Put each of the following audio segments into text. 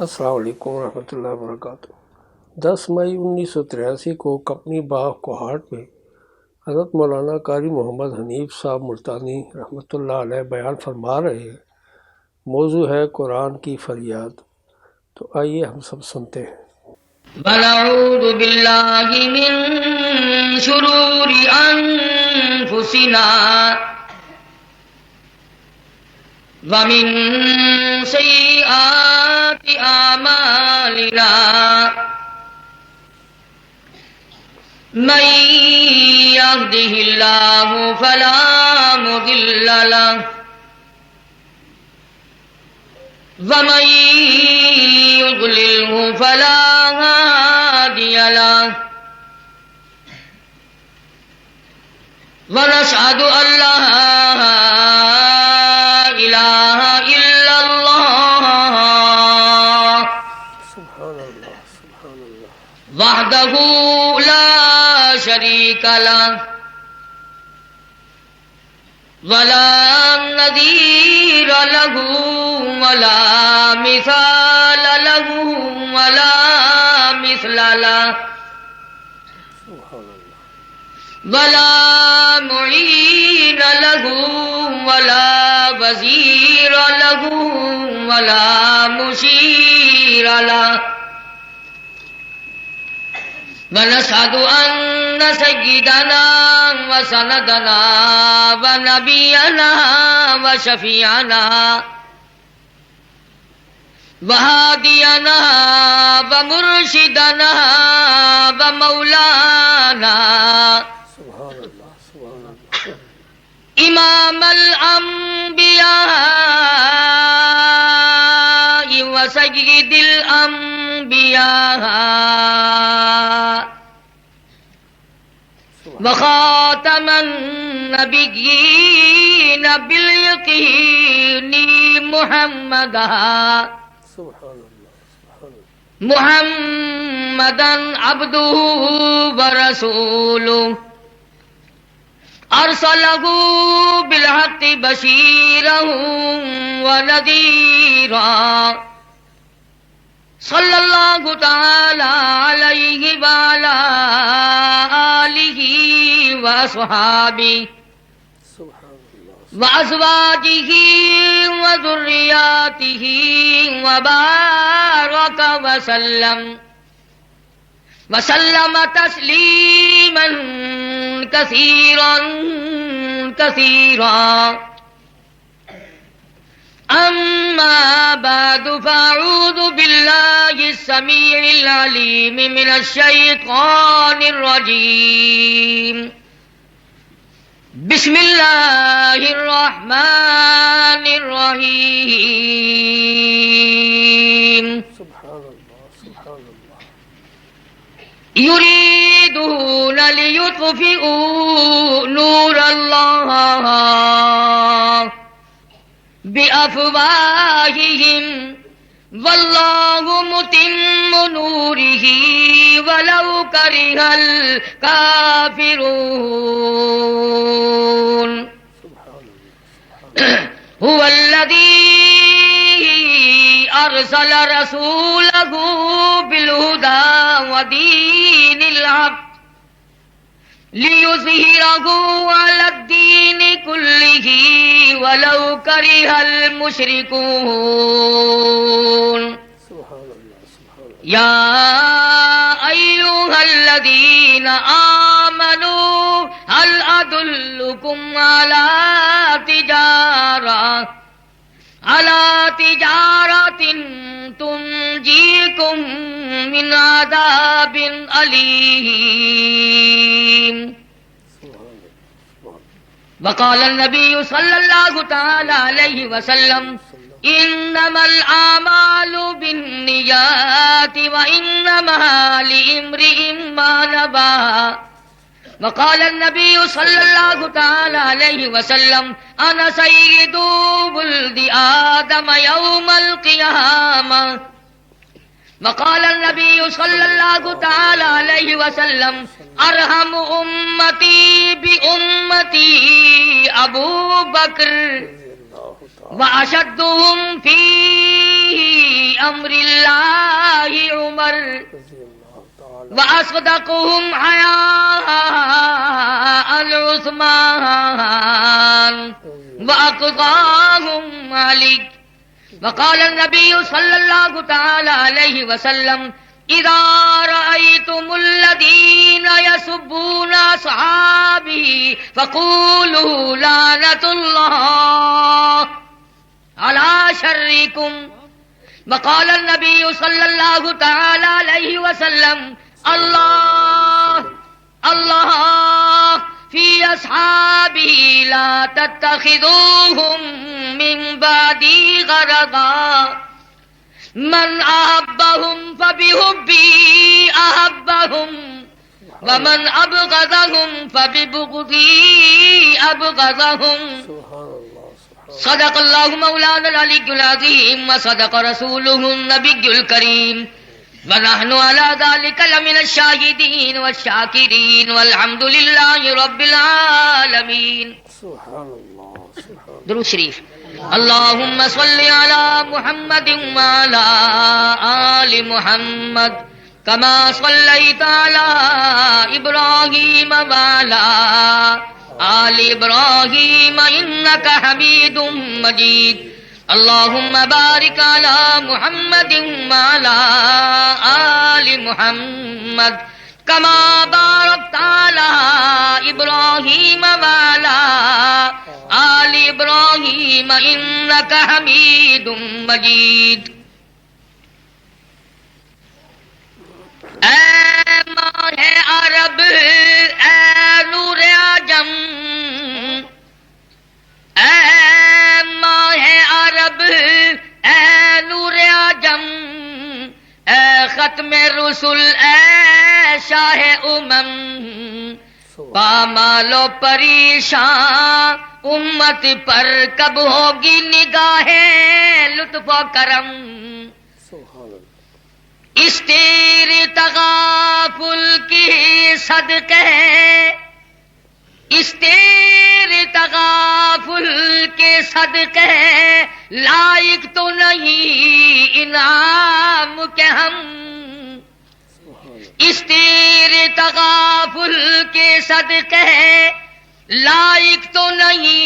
السلام علیکم ورحمۃ اللہ وبرکاتہ۔ 10 مئی 1983 کو کپنی باغ کوہاٹ میں حضرت مولانا قاری محمد حنیف صاحب ملتانی رحمۃ اللہ علیہ بیان فرما رہے ہیں۔ موضوع ہے قرآن کی فریاد۔ تو آئیے ہم سب سنتے ہیں۔ ونعوذ باللہ من شرور انفسنا ومن سیئات اعمالنا من يهده الله فلا مضل له ومن يضلله فلا هادي له ونشهد أن لا إله إلا الله سبحان اللہ سبحان اللہ وحده لا شريك له ولا نظير له ولا مثال له ولا مثل له سبحان اللہ ولا معين له ولا وزير له ولا مشير له ونشهد أن سيدنا وسندنا ونبينا وشفيعنا وهادينا ومرشدنا ومولانا سبحان اللہ سبحان اللہ إمام الأنبياء وسيد الأنبياء وخاتم النبيين باليقين محمدا سبحان اللہ سبحان اللہ محمدا عبده ورسوله أرسله بالحق بشيرا ونذيرا صلى الله تعالى عليه وعلى آله وأصحابه سبحان اللہ وأزواجه وذرياته وبارك وسلم تسليما كثيرا كثيرا أما بعد فأعوذ بالله السميع العليم من الشيطان الرجيم بسم الله الرحمن الرحيم سبحان اللہ سبحان اللہ يريدون ليطفئوا نور الله بأفواههم والله متم نوره ولو كره الكافرون هو الذي أرسل رسوله بالهدى ودين الحق ليظهره على الدين كله ولو كره المشركون سبحان اللہ سبحان اللہ يا أيها الذين آمنوا هل أدلكم على تجارة تنجيكم من عذاب أليم وقال النبي صلى الله تعالى عليه وسلم إنما الأعمال بالنيات وإنما لامرئ ما نوى وقال النبي صلى الله تعالى عليه وسلم أنا سيد ولد آدم يوم القيامة وقال النبي صلى الله تعالى عليه وسلم أرحم أمتي بأمتي أبو بكر وأشدهم في أمر الله عمر وأصدقهم حياء عثمان وأقضاهم علي. وقال النبي صلى الله تعالى عليه وسلم إذا رأيتم الذين يسبون أصحابه فقولوا لعنة الله على شركم. وقال النبي صلى الله تعالى عليه وسلم الله الله في أصحابه لا تتخذوهم من بعدي غرضا من أحبهم فبحبي أحبهم ومن أبغضهم فببغضي أبغضهم. صدق الله مولانا العلي العظيم وصدق رسوله النبي الكريم ونحن على ذلك لمن الشاهدين والشاكرين والحمد لله رب العالمين. سبحان اللہ سبحان درود شریف. اللهم صل على محمد وعلى آل محمد كما صليت على إبراهيم وعلى آل إبراهيم إنك حميد مجيد. اللهم بارك على محمد وعلى آل محمد كما باركت على إبراهيم وعلى آل إبراهيم إنك حميد مجيد. اے ماہ عرب اے نور عجم اے ماہ عرب اے نور عجم اے ختم رسل اے شاہ امم پامال و پریشان امت پر کب ہوگی نگاہ لطف و کرم. سبحان اللہ اس تیرے تغافل کی صدقے اس تیرے تغافل کے صدقے لائق تو نہیں انعام کے ہم. اس تیرے تغافل کے صدقے لائق تو نہیں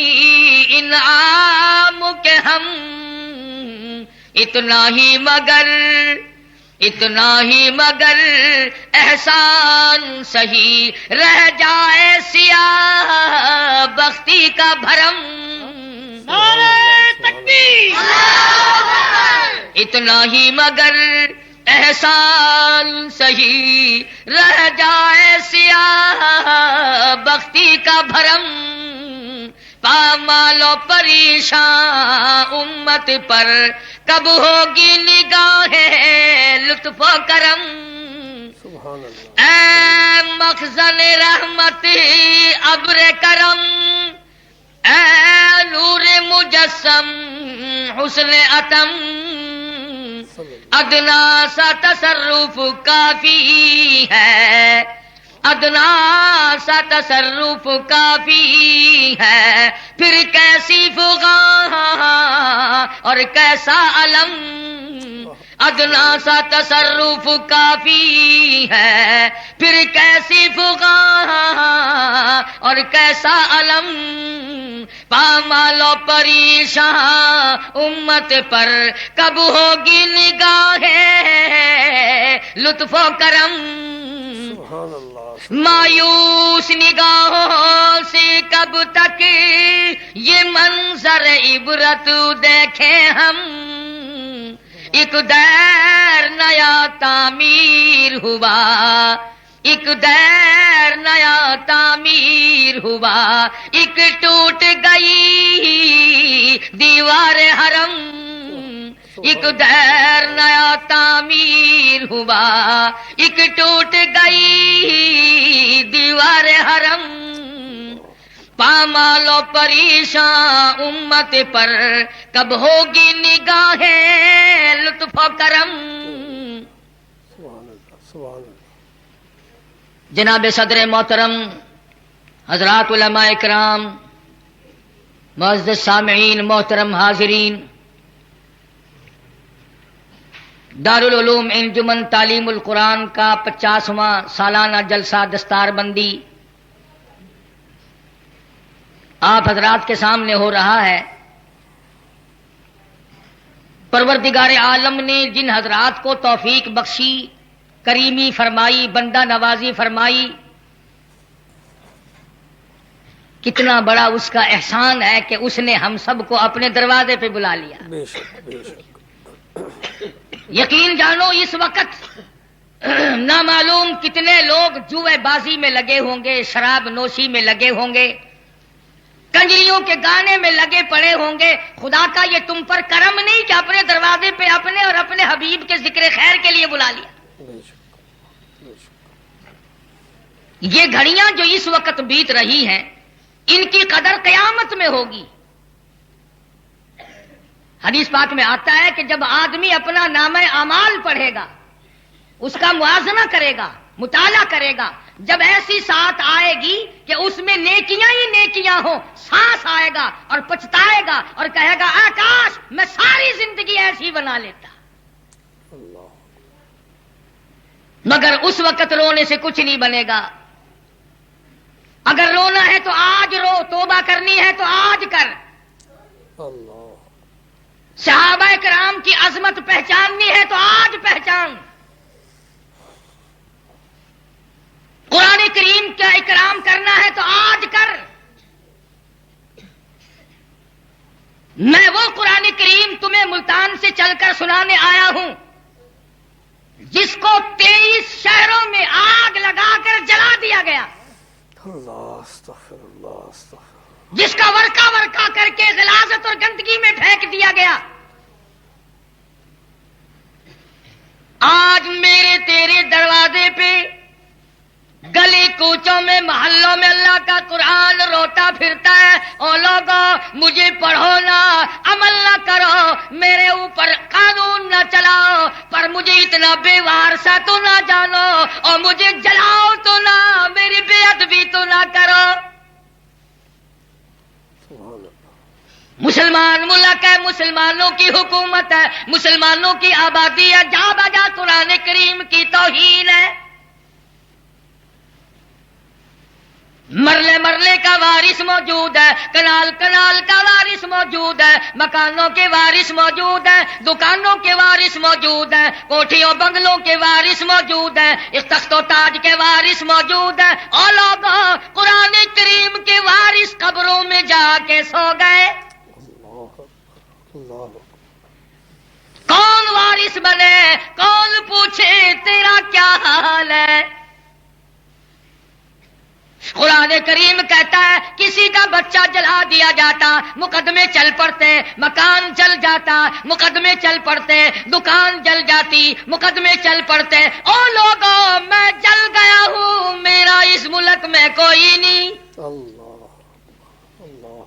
انعام کے ہم. اتنا ہی مگر احسان سہی رہ جائے سیاہ بختی کا بھرم. نعرہ تکبیر. اتنا ہی مگر احسان سہی رہ جائے سیاہ بختی کا بھرم. پامال و پریشان امت پر کب ہوگی نگاہ لطف و کرم. سبحان اللہ اے مخزن رحمت ابر کرم اے نور مجسم حسن عتم ادنا سا تصرف کافی ہے ادنا سا تصرف کافی ہے پھر کیسی فغاں اور کیسا علم. ادنا سا تصرف کافی ہے پھر کیسی فغاں اور کیسا علم. پامال و پریشان امت پر کب ہوگی نگاہ لطف و کرم. سبحان اللہ مایوس نگاہوں سے کب تک یہ منظر عبرت دیکھیں ہم. ایک دیر نیا تعمیر ہوا ایک دیر نیا تعمیر ہوا ایک ٹوٹ گئی دیوار حرم. ایک دیر نیا تعمیر ہوا ایک ٹوٹ گئی دیوار حرم. پامال و پریشان امت پر کب ہوگی نگاہ لطف و کرم. سبحان اللہ سبحان اللہ جناب صدر محترم حضرات علماء کرام معزز سامعین، محترم حاضرین، دارالعلوم انجمن تعلیم القرآن کا 50واں سالانہ جلسہ دستار بندی آپ حضرات کے سامنے ہو رہا ہے۔ پروردگار عالم نے جن حضرات کو توفیق بخشی، کریمی فرمائی، بندہ نوازی فرمائی، کتنا بڑا اس کا احسان ہے کہ اس نے ہم سب کو اپنے دروازے پہ بلا لیا۔ بے شک بے شک۔ یقین جانو اس وقت نامعلوم کتنے لوگ جوئے بازی میں لگے ہوں گے، شراب نوشی میں لگے ہوں گے، کنجریوں کے گانے میں لگے پڑے ہوں گے۔ خدا کا یہ تم پر کرم نہیں کہ اپنے دروازے پہ اپنے اور اپنے حبیب کے ذکر خیر کے لیے بلا لیا۔ بے شک بے شک۔ یہ گھڑیاں جو اس وقت بیت رہی ہیں، ان کی قدر قیامت میں ہوگی۔ حدیث پاک میں آتا ہے کہ جب آدمی اپنا نامہ اعمال پڑھے گا، اس کا موازنہ کرے گا، مطالعہ کرے گا، جب ایسی ساتھ آئے گی کہ اس میں نیکیاں ہی نیکیاں ہوں، سانس آئے گا اور پچھتائے گا اور کہے گا اے کاش میں ساری زندگی ایسی بنا لیتا، اللہ مگر اس وقت رونے سے کچھ نہیں بنے گا۔ اگر رونا ہے تو آج رو، توبہ کرنی ہے تو آج کر۔ اللہ صحابہ کرام کی عظمت پہچاننی ہے تو آج پہچان۔ قرآن کریم کا اکرام کرنا ہے تو آج کر۔ میں وہ قرآن کریم تمہیں ملتان سے چل کر سنانے آیا ہوں جس کو 23 شہروں میں آگ لگا کر جلا دیا گیا، اللہ استغفر اللہ استغفر۔ جس کا ورقہ ورقہ کر کے غلاظت اور گندگی میں پھینک دیا گیا۔ آج میرے تیرے دروازے پہ گلی کوچوں میں محلوں میں اللہ کا قرآن روتا پھرتا ہے، او لوگوں مجھے پڑھو نہ، عمل نہ کرو، میرے اوپر قانون نہ چلاؤ، پر مجھے اتنا بے وارثہ تو نہ جانو، اور مجھے جلاؤ تو نہ، میری بے ادبی تو نہ کرو۔ سبحان اللہ۔ مسلمان ملک ہے، مسلمانوں کی حکومت ہے، مسلمانوں کی آبادی ہے، جا بجا قرآن کریم کی توہین ہے۔ مرلے مرلے کا وارث موجود ہے، کنال کنال کا وارث موجود ہے، مکانوں کے وارث موجود ہیں، دکانوں کے وارث موجود ہیں، کوٹھیوں بنگلوں کے وارث موجود ہیں، اس تخت و تاج کے وارث موجود ہیں۔ اور لوگوں قرآن کریم کے وارث قبروں میں جا کے سو گئے۔ اللہ کون وارث بنے؟ کون پوچھے تیرا کیا حال ہے؟ قرآن کریم کہتا ہے کسی کا بچہ جلا دیا جاتا، مقدمے چل پڑتے، مکان جل جاتا، مقدمے چل پڑتے، دکان جل جاتی، مقدمے چل پڑتے۔ او لوگوں میں جل گیا ہوں، میرا اس ملک میں کوئی نہیں۔ اللہ اللہ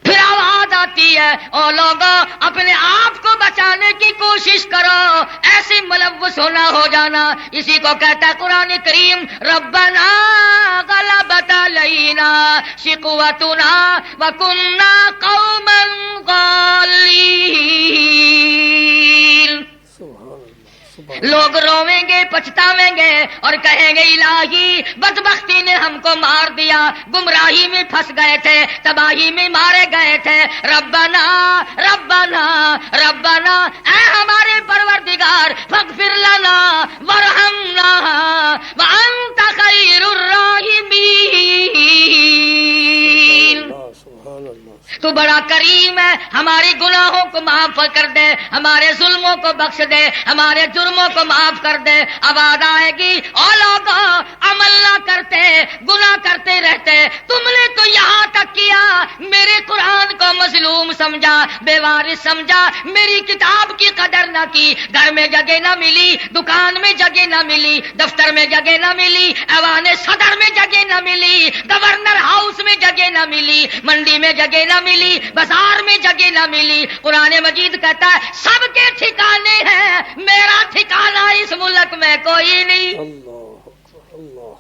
پھر آواز آتی ہے او لوگوں اپنے آپ کو بچانے کی کوشش کرو، ایسی ملوث ہونا ہو جانا، اسی کو کہتا ہے قرآن کریم ربنا غلبت علینا شقوتنا وکننا قوما ضالین۔ سبحان اللہ سبحان لوگ رویں گے، پچھتاویں گے اور کہیں گے الہی بدبختی نے ہم کو مار دیا، گمراہی میں پھنس گئے تھے، تباہی میں مارے گئے تھے۔ ربنا ربنا ربنا، اے ہمارے پروردگار فاغفر لنا وارحمنا وانت خیر الراحمین۔ اللہ سبحان اللہ۔ تو بڑا کریم ہے، ہمارے گناہوں کو معاف کر دے، ہمارے ظلموں کو بخش دے، ہمارے جرموں کو معاف کر دے۔ آواز آئے گی او لوگوں عمل نہ کرتے، گناہ کرتے رہتے، تم نے تو یہاں تک کیا میرے قرآن کو مظلوم سمجھا، بے وارث سمجھا، میری کتاب کی قدر نہ کی، گھر میں جگہ نہ ملی، دکان میں جگہ نہ ملی، دفتر میں جگہ نہ ملی، ایوان صدر میں جگہ نہ ملی، گورنر ہاؤس میں جگہ نہ ملی، منڈی میں جگہ نہ ملی، بازار میں جگہ نہ ملی۔ قرآن مجید کہتا ہے سب کے ٹھکانے ہیں، میرا ٹھکانہ اس ملک میں کوئی نہیں۔ اللہ اللہ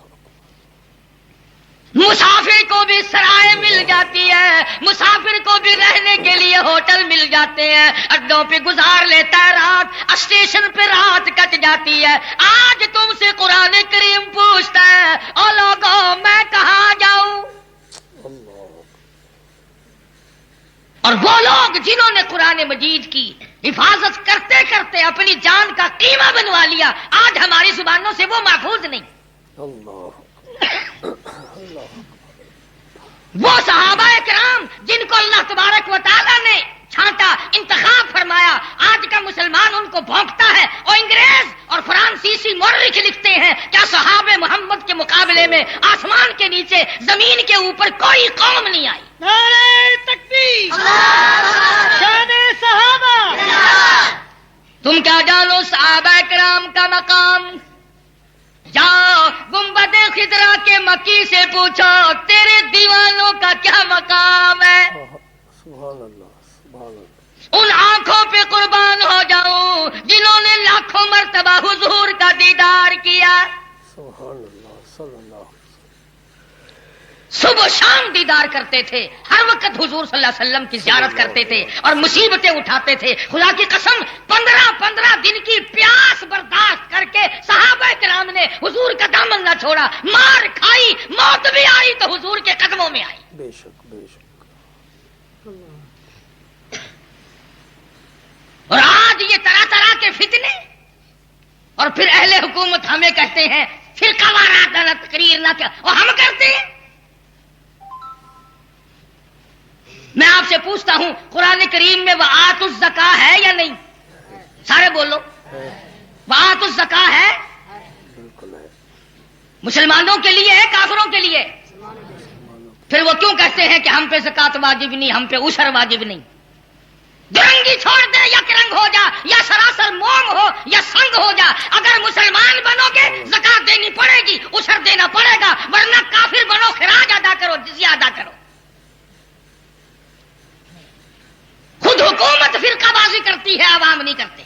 مسافر کو بھی سرائے مل جاتی ہے، مسافر کو بھی رہنے کے لیے ہوٹل مل جاتے ہیں، اڈوں پہ گزار لیتا ہے رات، اسٹیشن پہ رات کٹ جاتی ہے۔ آج تم سے قرآن کریم پوچھتا ہے او لوگوں میں کہاں جاؤں؟ اور وہ لوگ جنہوں نے قرآن مجید کی حفاظت کرتے کرتے اپنی جان کا قیمہ بنوا لیا، آج ہماری زبانوں سے وہ محفوظ نہیں۔ وہ صحابہ کرام جن کو اللہ تبارک و تعالیٰ نے چھانٹا، انتخاب فرمایا، آج کا مسلمان ان کو بھونکتا ہے، اور انگریز اور فرانسیسی مورخ لکھتے ہیں کیا صحابہ محمد کے مقابلے میں آسمان کے نیچے زمین کے اوپر کوئی قوم نہیں آئی۔ نعرہ تکبیر، شان صحابہ۔ تم کیا جانو صحابہ کرام کا مقام؟ جاؤ گنبد خضرا کے مکی سے پوچھو تیرے دیوانوں کا کیا مقام ہے۔ سبحان اللہ، سبحان اللہ۔ ان آنکھوں پہ قربان ہو جاؤں جنہوں نے لاکھوں مرتبہ حضور کا دیدار کیا۔ سبحان اللہ، صلی اللہ علیہ وسلم۔ صبح شام دیدار کرتے تھے، ہر وقت حضور صلی اللہ علیہ وسلم کی زیارت کرتے تھے اور مصیبتیں اٹھاتے تھے۔ خدا کی قسم 15 دن کی پیاس برداشت کر کے صحابہ کرام نے حضور کا دامن نہ چھوڑا، مار کھائی، موت بھی آئی تو حضور کے قدموں میں آئی۔ بے شک، بے شک۔ اور آج یہ طرح طرح کے فتنے، اور پھر اہل حکومت ہمیں کہتے ہیں فرقہ وارانہ تقریر نہ کیا، اور ہم کرتے ہیں۔ میں آپ سے پوچھتا ہوں قرآن کریم میں وآتوا الزکاۃ ہے یا نہیں؟ سارے بولو، وآتوا الزکاۃ ہے؟ بالکل ہے۔ مسلمانوں کے لیے ہے، کافروں کے لیے؟ پھر وہ کیوں کہتے ہیں کہ ہم پہ زکات واجب نہیں، ہم پہ عشر واجب نہیں؟ درنگی چھوڑ دے، یک رنگ ہو جا، یا سراسر موم ہو یا سنگ ہو جا، اگر مسلمان بنو گے زکات دینی پڑے گی، عشر دینا پڑے گا، ورنہ کافر بنو، خراج ادا کرو، جزیہ ادا کرو۔ خود حکومت فرقہ بازی کرتی ہے، عوام نہیں کرتے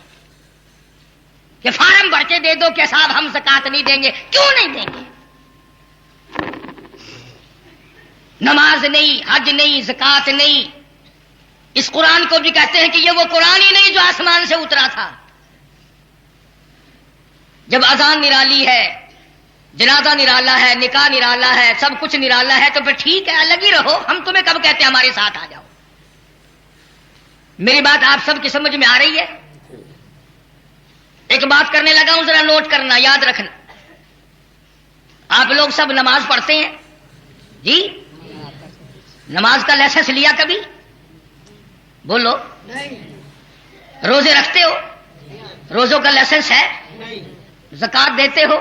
کہ فارم بھر کے دے دو کہ صاحب ہم زکات نہیں دیں گے۔ کیوں نہیں دیں گے؟ نماز نہیں، حج نہیں، زکات نہیں۔ اس قرآن کو بھی کہتے ہیں کہ یہ وہ قرآن ہی نہیں جو آسمان سے اترا تھا۔ جب اذان نرالی ہے، جنازہ نرالا ہے، نکاح نرالا ہے، سب کچھ نرالا ہے، تو پھر ٹھیک ہے الگ ہی رہو، ہم تمہیں کب کہتے ہیں ہمارے ساتھ آ جاؤ؟ میری بات آپ سب کی سمجھ میں آ رہی ہے؟ ایک بات کرنے لگا ہوں، ذرا نوٹ کرنا، یاد رکھنا۔ آپ لوگ سب نماز پڑھتے ہیں جی؟ نماز کا لائسنس لیا کبھی؟ بولو۔ روزے رکھتے ہو؟ روزوں کا لائسنس ہے؟ زکات دیتے ہو؟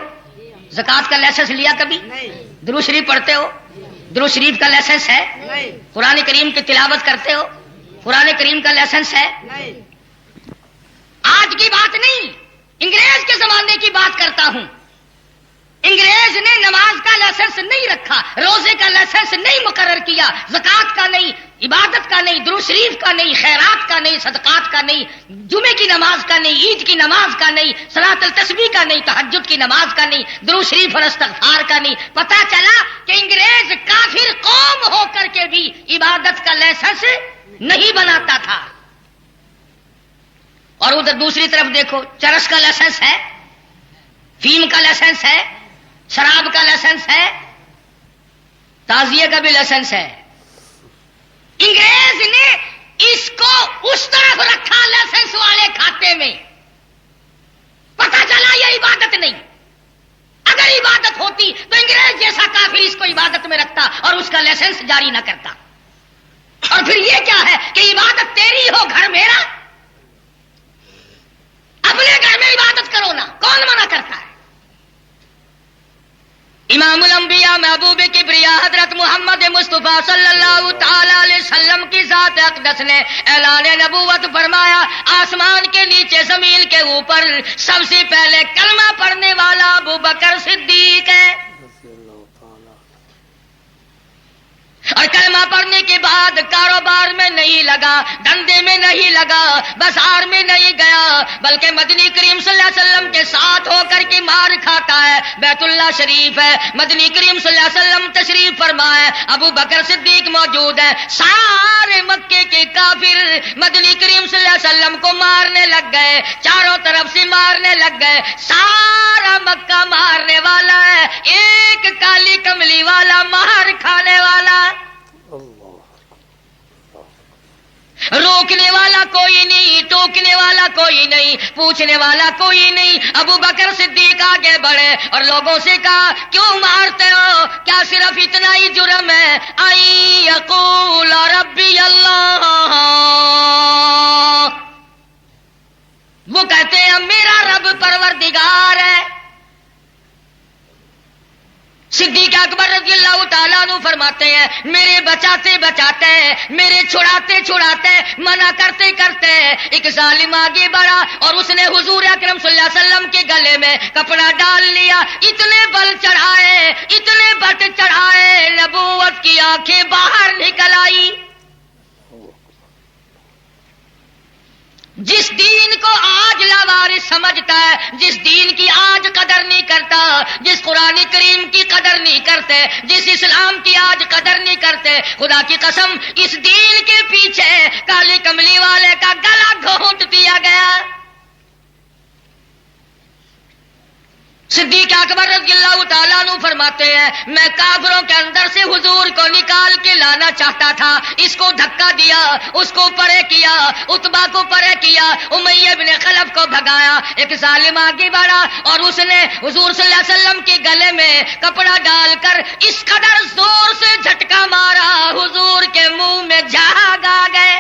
زکات کا لائسنس لیا کبھی؟ درود شریف پڑھتے ہو؟ درود شریف کا لائسنس ہے؟ قرآن کریم کی تلاوت کرتے ہو؟ قرآن کریم کا لائسنس ہے؟ آج کی بات نہیں، انگریز کے زمانے کی بات کرتا ہوں۔ انگریز نے نماز کا لائسنس نہیں رکھا، روزے کا لائسنس نہیں مقرر کیا، زکات کا نہیں، عبادت کا نہیں، درود شریف کا نہیں، خیرات کا نہیں، صدقات کا نہیں، جمعے کی نماز کا نہیں، عید کی نماز کا نہیں، صلاۃ التسبیح کا نہیں، تہجد کی نماز کا نہیں، درود شریف اور استغفار کا نہیں۔ پتہ چلا کہ انگریز کافر قوم ہو کر کے بھی عبادت کا لائسنس نہیں بناتا تھا۔ اور ادھر دوسری طرف دیکھو، چرس کا لائسنس ہے، فیم کا لائسنس ہے، شراب کا لائسنس ہے، تعزیے کا بھی لائسنس ہے۔ انگریز نے اس کو اس طرف رکھا لائسنس والے کھاتے میں، پتہ چلا یہ عبادت نہیں۔ اگر عبادت ہوتی تو انگریز جیسا کافر اس کو عبادت میں رکھتا اور اس کا لائسنس جاری نہ کرتا۔ اور پھر یہ کیا ہے کہ عبادت تیری ہو، گھر میرا؟ اپنے گھر میں عبادت کرو نا، کون منع کرتا ہے؟ امام الانبیاء محبوب کبریا حضرت محمد مصطفیٰ صلی اللہ تعالی علیہ وسلم کی ذات اقدس نے اعلان نبوت فرمایا، آسمان کے نیچے زمین کے اوپر سب سے پہلے کلمہ پڑھنے والا ابو بکر صدیق ہے۔ اور کلمہ پڑھنے کے بعد کاروبار میں نہیں لگا، دھندے میں نہیں لگا، بازار میں نہیں گیا، بلکہ مدنی کریم صلی اللہ علیہ وسلم کے ساتھ ہو کر کے مار کھاتا ہے، بیت اللہ شریف ہے، مدنی کریم صلی اللہ علیہ وسلم تشریف فرما ہے، ابو بکر صدیق موجود ہے، سارے مکے کے کافر مدنی کریم صلی اللہ علیہ وسلم کو مارنے لگ گئے، چاروں طرف سے مارنے لگ گئے، سارا مکہ مارنے والا ہے، ایک کالی کملی والا مہر کھانے والا، روکنے والا کوئی نہیں، ٹوکنے والا کوئی نہیں، پوچھنے والا کوئی نہیں۔ ابو بکر صدیق آگے بڑھے اور لوگوں سے کہا کیوں مارتے ہو؟ کیا صرف اتنا ہی جرم ہے؟ آئی یقول ربی اللہ، وہ کہتے ہیں میرا رب پروردگار ہے۔ صدیق اکبر رضی اللہ تعالیٰ عنہ فرماتے ہیں میرے بچاتے بچاتے، میرے چھڑاتے چھڑاتے، منع کرتے کرتے ایک ظالم آگے بڑھا اور اس نے حضور اکرم صلی اللہ علیہ وسلم کے گلے میں کپڑا ڈال لیا، اتنے بل چڑھائے، اتنے بٹ چڑھائے، نبوت کی آنکھیں باہر نکل آئی۔ جس دین کو آج لاوارث سمجھتا ہے، جس دین کی آج قدر نہیں کرتا، جس قرآن کریم کی قدر نہیں کرتے، جس اسلام کی آج قدر نہیں کرتے، خدا کی قسم اس دین کے پیچھے کالی کملی والے کا گلا گھونٹ دیا گیا۔ صدیق اکبر رضی اللہ تعالیٰ عنہ فرماتے ہیں میں کافروں کے اندر سے حضور کو نکال کے لانا چاہتا تھا، اس کو دھکا دیا، اس کو پرے کیا، عتبہ کو پرے کیا، امیہ بن خلف کو بھگایا، ایک ظالم آگے بڑھا اور اس نے حضور صلی اللہ علیہ وسلم کے گلے میں کپڑا ڈال کر اس قدر زور سے جھٹکا مارا حضور کے منہ میں جھاگ آ گئے۔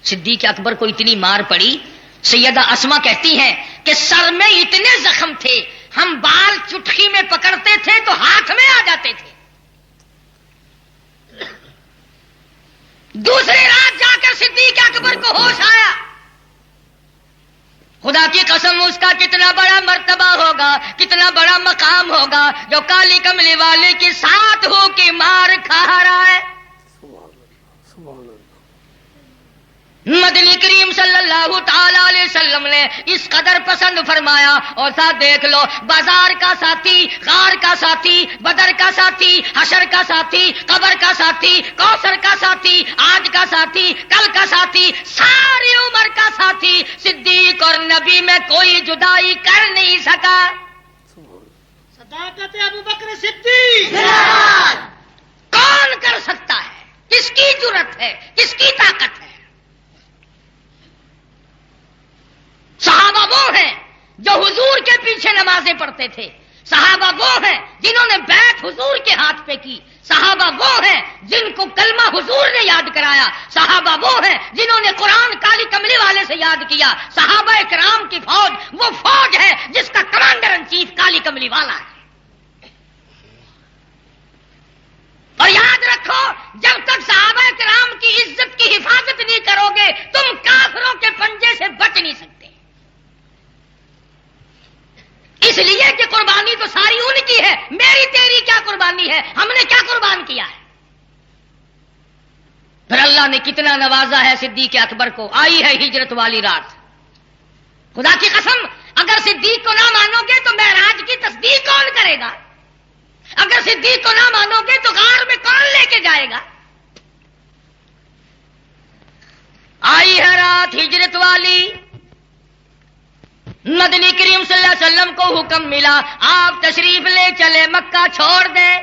صدیق اکبر کو اتنی مار پڑی، سیدہ اسما کہتی ہیں کہ سر میں اتنے زخم تھے، ہم بال چٹکی میں پکڑتے تھے تو ہاتھ میں آ جاتے تھے۔ دوسری رات جا کر صدیق اکبر کو ہوش آیا، خدا کی قسم اس کا کتنا بڑا مرتبہ ہوگا، کتنا بڑا مقام ہوگا جو کالی کملی والے کے ساتھ ہو کے مار کھا رہا ہے۔ مدنی کریم صلی اللہ تعالی علیہ وسلم نے اس قدر پسند فرمایا، اور ساتھ دیکھ لو بازار کا ساتھی، غار کا ساتھی، بدر کا ساتھی، حشر کا ساتھی، قبر کا ساتھی، کوثر کا ساتھی، آج کا ساتھی، کل کا ساتھی، ساری عمر کا ساتھی، صدیق اور نبی میں کوئی جدائی کر نہیں سکا۔ صداقت ابو بکر صدیق کون کر سکتا ہے؟ کس کی جرت ہے؟ کس کی طاقت ہے؟ صحابہ وہ ہیں جو حضور کے پیچھے نمازیں پڑھتے تھے، صحابہ وہ ہیں جنہوں نے بیعت حضور کے ہاتھ پہ کی، صحابہ وہ ہیں جن کو کلمہ حضور نے یاد کرایا، صحابہ وہ ہیں جنہوں نے قرآن کالی کملی والے سے یاد کیا، صحابہ کرام کی فوج وہ فوج ہے جس کا کمانڈر ان چیف کالی کملی والا ہے۔ اور یاد رکھو جب تک صحابہ کرام کی عزت کی حفاظت نہیں کرو گے تم کافروں کے پنجے سے بچ نہیں سکتے، اس لیے کہ قربانی تو ساری ان کی ہے، میری تیری کیا قربانی ہے؟ ہم نے کیا قربان کیا ہے؟ پھر اللہ نے کتنا نوازا ہے صدیق اکبر کو۔ آئی ہے ہجرت والی رات، خدا کی قسم اگر صدیق کو نہ مانو گے تو معراج کی تصدیق کون کرے گا؟ اگر صدیق کو نہ مانو گے تو غار میں کون لے کے جائے گا؟ آئی ہے رات ہجرت والی، مدنی کریم صلی اللہ علیہ وسلم کو حکم ملا آپ تشریف لے چلے، مکہ چھوڑ دیں۔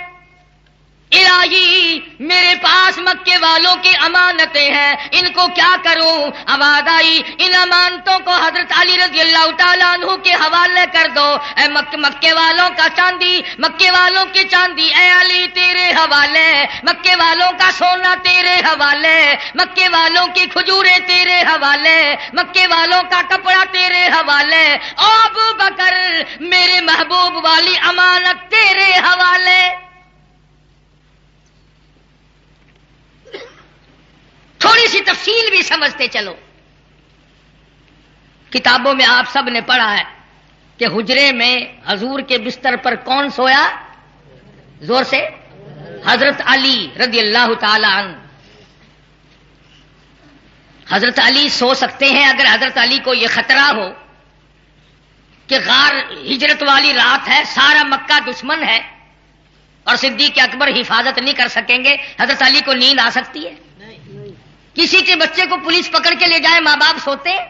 الہی میرے پاس مکے والوں کی امانتیں ہیں، ان کو کیا کروں؟ آواز آئی ان امانتوں کو حضرت علی رضی اللہ تعالیٰ عنہ کے حوالے کر دو۔ اے مکے والوں کا چاندی، مکے والوں کی چاندی اے علی تیرے حوالے، مکے والوں کا سونا تیرے حوالے، مکے والوں کی کھجوریں تیرے حوالے، مکے والوں کا کپڑا تیرے حوالے، ابو بکر میرے محبوب والی امانت تیرے حوالے۔ تھوڑی سی تفصیل بھی سمجھتے چلو، کتابوں میں آپ سب نے پڑھا ہے کہ حجرے میں حضور کے بستر پر کون سویا؟ زور سے، حضرت علی رضی اللہ تعالی عنہ۔ حضرت علی سو سکتے ہیں اگر حضرت علی کو یہ خطرہ ہو کہ غار ہجرت والی رات ہے، سارا مکہ دشمن ہے اور صدیق اکبر حفاظت نہیں کر سکیں گے، حضرت علی کو نیند آ سکتی ہے؟ کسی کے بچے کو پولیس پکڑ کے لے جائے ماں باپ سوتے ہیں؟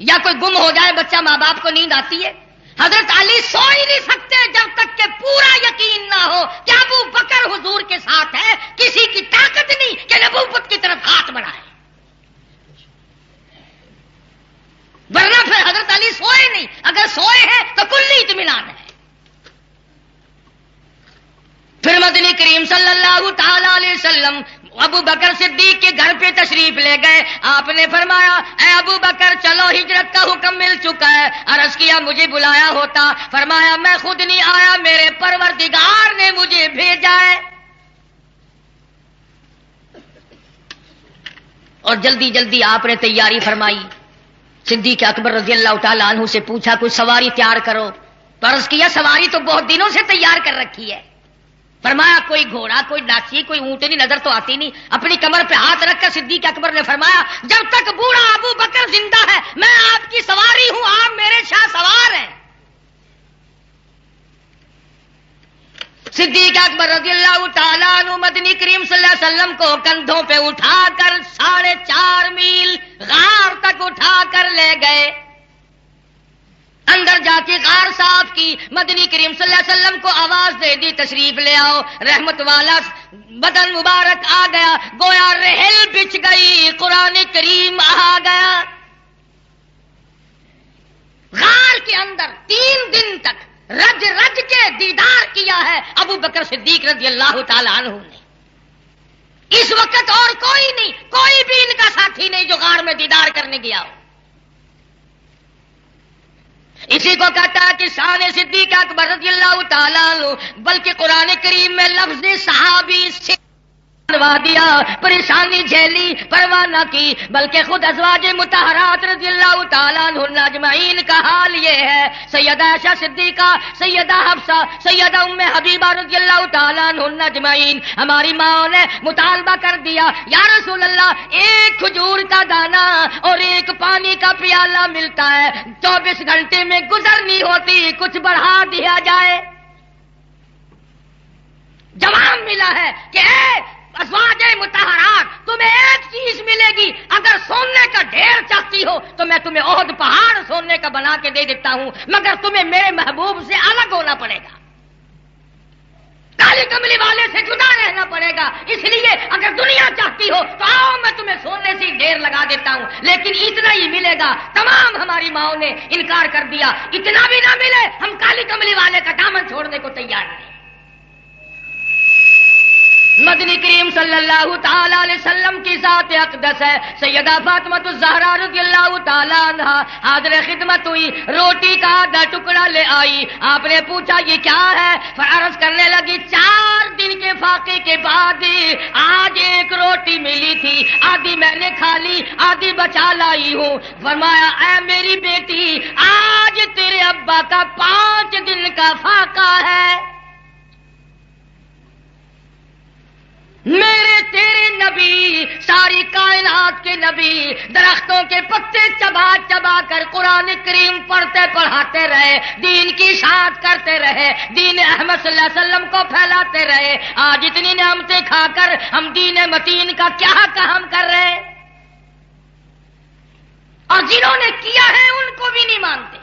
یا کوئی گم ہو جائے بچہ ماں باپ کو نیند آتی ہے؟ حضرت علی سو ہی نہیں سکتے جب تک کہ پورا یقین نہ ہو کہ ابو بکر حضور کے ساتھ ہے، کسی کی طاقت نہیں کہ نبوت کی طرف ہاتھ بڑھائے، ورنہ پھر حضرت علی سوئے نہیں، اگر سوئے ہیں تو کلی اطمینان ہے۔ پھر مدنی کریم صلی اللہ تعالی علیہ وسلم ابو بکر صدیق کے گھر پہ تشریف لے گئے، آپ نے فرمایا اے ابو بکر چلو ہجرت کا حکم مل چکا ہے۔ عرض کیا مجھے بلایا ہوتا، فرمایا میں خود نہیں آیا، میرے پروردگار نے مجھے بھیجا ہے۔ اور جلدی جلدی آپ نے تیاری فرمائی۔ صدیق اکبر رضی اللہ تعالیٰ عنہ سے پوچھا کوئی سواری تیار کرو، تو عرض کیا سواری تو بہت دنوں سے تیار کر رکھی ہے۔ فرمایا کوئی گھوڑا، کوئی ڈاچی، کوئی اونٹنی نظر تو آتی نہیں۔ اپنی کمر پہ ہاتھ رکھ کر صدیق اکبر نے فرمایا جب تک بوڑھا ابو بکر زندہ ہے میں آپ کی سواری ہوں، آپ میرے شاہ سوار ہیں۔ صدیق اکبر رضی اللہ تعالیٰ عنہ مدنی کریم صلی اللہ علیہ وسلم کو کندھوں پہ اٹھا کر 4.5 میل غار تک اٹھا کر لے گئے۔ اندر جا کے غار صاف کی، مدنی کریم صلی اللہ علیہ وسلم کو آواز دے دی تشریف لے آؤ۔ رحمت والا بدن مبارک آ گیا، گویا رحل بچھ گئی، قرآن کریم آ گیا۔ غار کے اندر 3 دن تک رج رج کے دیدار کیا ہے ابو بکر صدیق رضی اللہ تعالی عنہ نے۔ اس وقت اور کوئی نہیں، کوئی بھی ان کا ساتھی نہیں جو غار میں دیدار کرنے گیا ہو۔ اسی کو کہتا ہے کہ شان صدیق اکبر رضی اللہ تعالیٰ عنہ، بلکہ قرآن کریم میں لفظ صحابی سے کروا دیا، پریشانی جھیلی پرواہ نہ کی، بلکہ خود ازواج مطہرات رضی اللہ تعالیٰ عنہ اجمعین کا حال یہ ہے۔ سیدہ عائشہ صدیقہ، سیدہ حفصہ، سیدہ ام حبیبہ رضی اللہ تعالیٰ عنہ اجمعین، ہماری ماں نے مطالبہ کر دیا یا رسول اللہ ایک کھجور کا دانہ اور ایک پانی کا پیالہ ملتا ہے، 24 گھنٹے میں گزر نہیں ہوتی، کچھ بڑھا دیا جائے۔ جواب ملا ہے کہ اے ازواج مطہرات تمہیں ایک چیز ملے گی، اگر سونے کا ڈھیر چاہتی ہو تو میں تمہیں احد پہاڑ سونے کا بنا کے دے دیتا ہوں، مگر تمہیں میرے محبوب سے الگ ہونا پڑے گا، کالی کملی والے سے جدا رہنا پڑے گا۔ اس لیے اگر دنیا چاہتی ہو تو آؤ میں تمہیں سونے سے ڈھیر لگا دیتا ہوں، لیکن اتنا ہی ملے گا۔ تمام ہماری ماؤں نے انکار کر دیا، اتنا بھی نہ ملے ہم کالی کملی والے کا دامن چھوڑنے کو تیار نہیں۔ مدنی کریم صلی اللہ تعالی علیہ وسلم کی ذات اقدس ہے، سیدہ فاطمہ الزہرا رضی اللہ تعالی عنہا حاضر خدمت ہوئی، روٹی کا آدھا ٹکڑا لے آئی۔ آپ نے پوچھا یہ کیا ہے؟ عرض کرنے لگی 4 دن کے فاقے کے بعد آج ایک روٹی ملی تھی، آدھی میں نے کھا لی، آدھی بچا لائی ہوں۔ فرمایا اے میری بیٹی آج تیرے ابا کا 5 دن کا فاقہ ہے، میرے تیرے نبی ساری کائنات کے نبی درختوں کے پتے چبا چبا کر قرآن کریم پڑھتے پڑھاتے رہے، دین کی اشاعت کرتے رہے، دین احمد صلی اللہ علیہ وسلم کو پھیلاتے رہے۔ آج اتنی نعمتیں کھا کر ہم دین متین کا کیا کام کر رہے ہیں، اور جنہوں نے کیا ہے ان کو بھی نہیں مانتے۔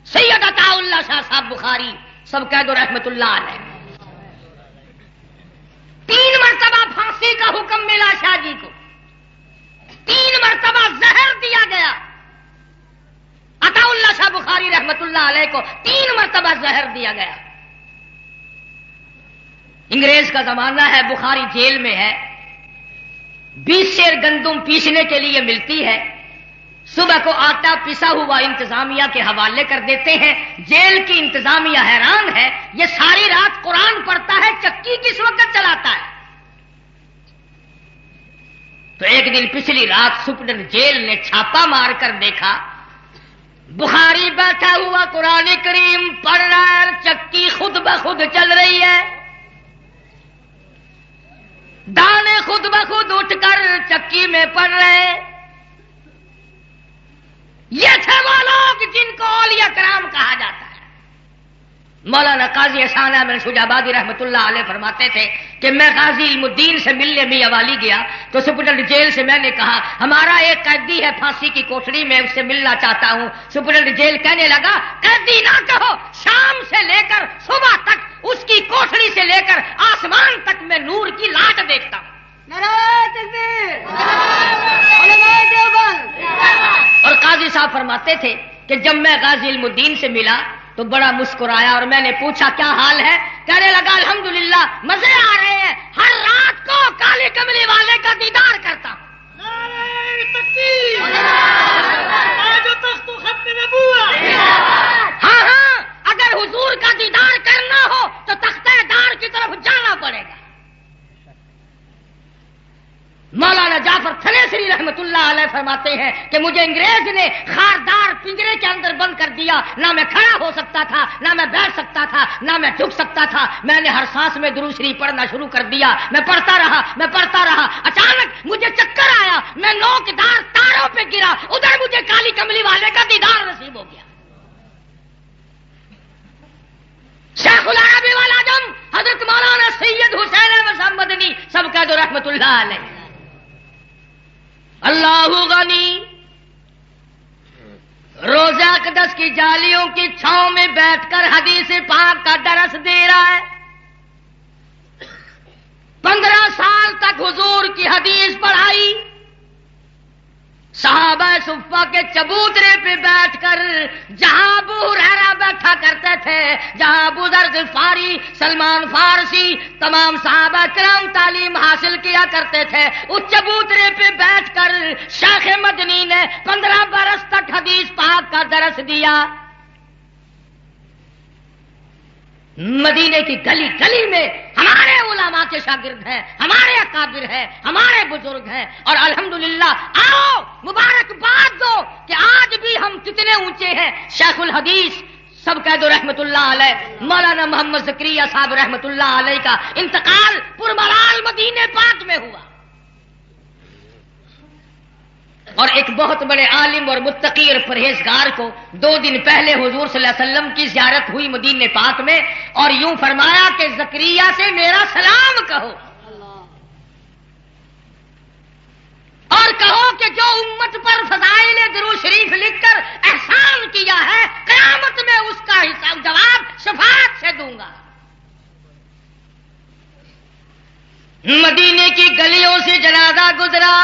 سید عطا اللہ شاہ صاحب بخاری سب کہہ دو رحمت اللہ علیہ، 3 مرتبہ پھانسی کا حکم ملا شاہ جی کو، 3 مرتبہ زہر دیا گیا۔ عطا اللہ شاہ بخاری رحمت اللہ علیہ کو 3 مرتبہ زہر دیا گیا۔ انگریز کا زمانہ ہے، بخاری جیل میں ہے، 20 سیر گندم پیسنے کے لیے ملتی ہے، صبح کو آٹا پسا ہوا انتظامیہ کے حوالے کر دیتے ہیں۔ جیل کی انتظامیہ حیران ہے، یہ ساری رات قرآن پڑھتا ہے، چکی کس وقت چلاتا ہے؟ تو ایک دن پچھلی رات سپرڈنٹ جیل نے چھاپا مار کر دیکھا، بخاری بیٹھا ہوا قرآن کریم پڑھ رہا ہے، چکی خود بخود چل رہی ہے، دانے خود بخود اٹھ کر چکی میں پڑ رہے۔ یہ تھے وہ لوگ جن کو اولیاء مولانا قاضی احسان احمد شجابادی رحمۃ اللہ علیہ فرماتے تھے کہ میں قاضی علم الدین سے ملنے میاں والی گیا تو سپرنٹینڈنٹ جیل سے میں نے کہا ہمارا ایک قیدی ہے پھانسی کی کوٹڑی میں، اس سے ملنا چاہتا ہوں۔ سپرنٹینڈنٹ جیل کہنے لگا قیدی نہ کہو، شام سے لے کر صبح تک اس کی کوٹڑی سے لے کر آسمان تک میں نور کی لاٹ دیکھتا ہوں۔ اور قاضی صاحب فرماتے تھے کہ جب میں غازی علم الدین سے ملا تو بڑا مسکرایا اور میں نے پوچھا کیا حال ہے؟ کہنے لگا الحمدللہ مزے آ رہے ہیں، ہر رات کو کالے کملی والے کا دیدار کرتا ہوں۔ نعرہ تکبیر، آج تخت ختم نبوت۔ ہاں ہاں، اگر حضور کا دیدار کرنا ہو تو تختہ دار کی طرف جانا پڑے گا۔ مولانا جعفر تھنیسری رحمت اللہ علیہ فرماتے ہیں کہ مجھے انگریز نے خاردار پنجرے کے اندر بند کر دیا، نہ میں کھڑا ہو سکتا تھا، نہ میں بیٹھ سکتا تھا، نہ میں جھک سکتا تھا۔ میں نے ہر سانس میں درود شریف پڑھنا شروع کر دیا، میں پڑھتا رہا۔ اچانک مجھے چکر آیا، میں نوکدار تاروں پہ گرا، ادھر مجھے کالی کملی والے کا دیدار نصیب ہو گیا۔ شیخ العربی والعجم حضرت مولانا سید حسین احمد صاحب مدنی سب کا دو رحمت اللہ علیہ۔ اللہ غنی روزہ اقدس کی جالیوں کی چھاؤں میں بیٹھ کر حدیث پاک کا درس دے رہا ہے۔ 15 سال تک حضور کی حدیث پڑھائی، صحابہ صفہ کے چبوترے پہ بیٹھ کر جہاں ابو ہریرہ بیٹھا کرتے تھے، جہاں ابو ذر غفاری، سلمان فارسی، تمام صحابہ کرام تعلیم حاصل کیا کرتے تھے، اس چبوترے پہ بیٹھ کر شیخ مدنی نے 15 برس تک حدیث پاک کا درس دیا۔ مدینے کی گلی گلی میں ہمارے علماء کے شاگرد ہیں، ہمارے اکابر ہیں، ہمارے بزرگ ہیں، اور الحمدللہ آؤ مبارکباد دو کہ آج بھی ہم کتنے اونچے ہیں۔ شیخ الحدیث سب کہہ دو رحمت اللہ علیہ مولانا محمد زکریا صاحب رحمت اللہ علیہ کا انتقال پرملال مدینے پاک میں ہوا، اور ایک بہت بڑے عالم اور متقی اور پرہیزگار کو 2 دن پہلے حضور صلی اللہ علیہ وسلم کی زیارت ہوئی مدینے پاک میں، اور یوں فرمایا کہ زکریا سے میرا سلام کہو، اور کہو کہ جو امت پر فضائل درود شریف لکھ کر احسان کیا ہے قیامت میں اس کا حساب جواب شفاعت سے دوں گا۔ مدینے کی گلیوں سے جنازہ گزرا،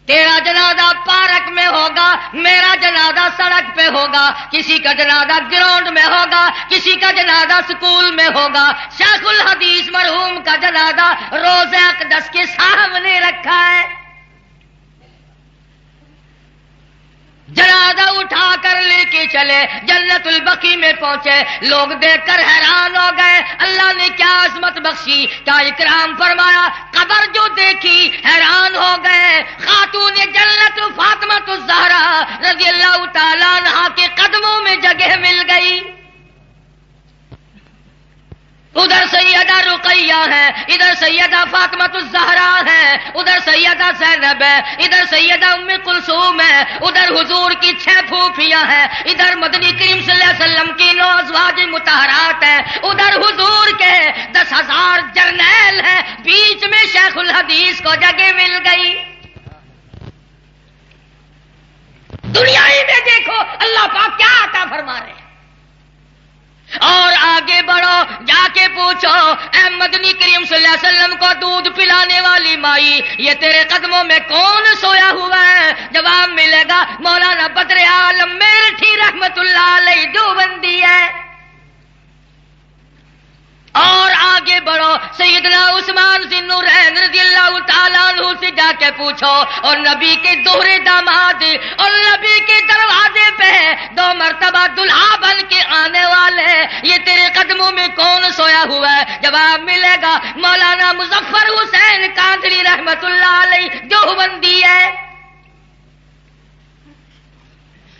تیرا جنازہ پارک میں ہوگا، میرا جنازہ سڑک پہ ہوگا، کسی کا جنازہ گراؤنڈ میں ہوگا، کسی کا جنازہ سکول میں ہوگا۔ شیخ الحدیث مرحوم کا جنازہ روزہ اقدس کے سامنے رکھا ہے۔ جنازہ اٹھا کر لے کے چلے، جنت البقیع میں پہنچے، لوگ دیکھ کر حیران ہو گئے، اللہ نے کیا عظمت بخشی، کیا اکرام فرمایا۔ قبر جو دیکھی حیران ہو گئے، خاتون جنت فاطمہ الزہرا رضی اللہ تعالیٰ عنہا کے قدموں میں جگہ مل گئی۔ ادھر سیدہ رقیہ ہے، ادھر سیدہ فاطمہ الزہرا ہے، ادھر سیدہ زینب ہے، ادھر سیدہ ام کلثوم ہے، ادھر حضور کی 6 پھوپھیاں ہیں، ادھر مدنی کریم صلی اللہ علیہ وسلم کی 9 ازواج مطہرات ہیں، ادھر حضور کے 10,000 جرنیل ہیں، بیچ میں شیخ الحدیث کو جگہ مل گئی۔ دنیا ہی میں دیکھو اللہ پاک کیا عطا فرما رہے ہیں۔ اور آگے بڑھو، جا کے پوچھو اے مدنی کریم صلی اللہ علیہ وسلم کو دودھ پلانے والی مائی، یہ تیرے قدموں میں کون سویا ہوا ہے؟ جواب ملے گا مولانا بدر عالم میرٹھی رحمت اللہ علیہ دیوبندی ہے۔ اور آگے بڑھو، سیدنا عثمان ذی النورین رضی اللہ تعالیٰ عنہ سے جا کے پوچھو، اور نبی کے دوہرے داماد اور نبی کے دروازے پہ 2 مرتبہ دلہا بن کے آنے والے، یہ تیرے قدموں میں کون سویا ہوا ہے؟ جواب ملے گا مولانا مظفر حسین قادری رحمت اللہ علیہ دیوبندی ہے۔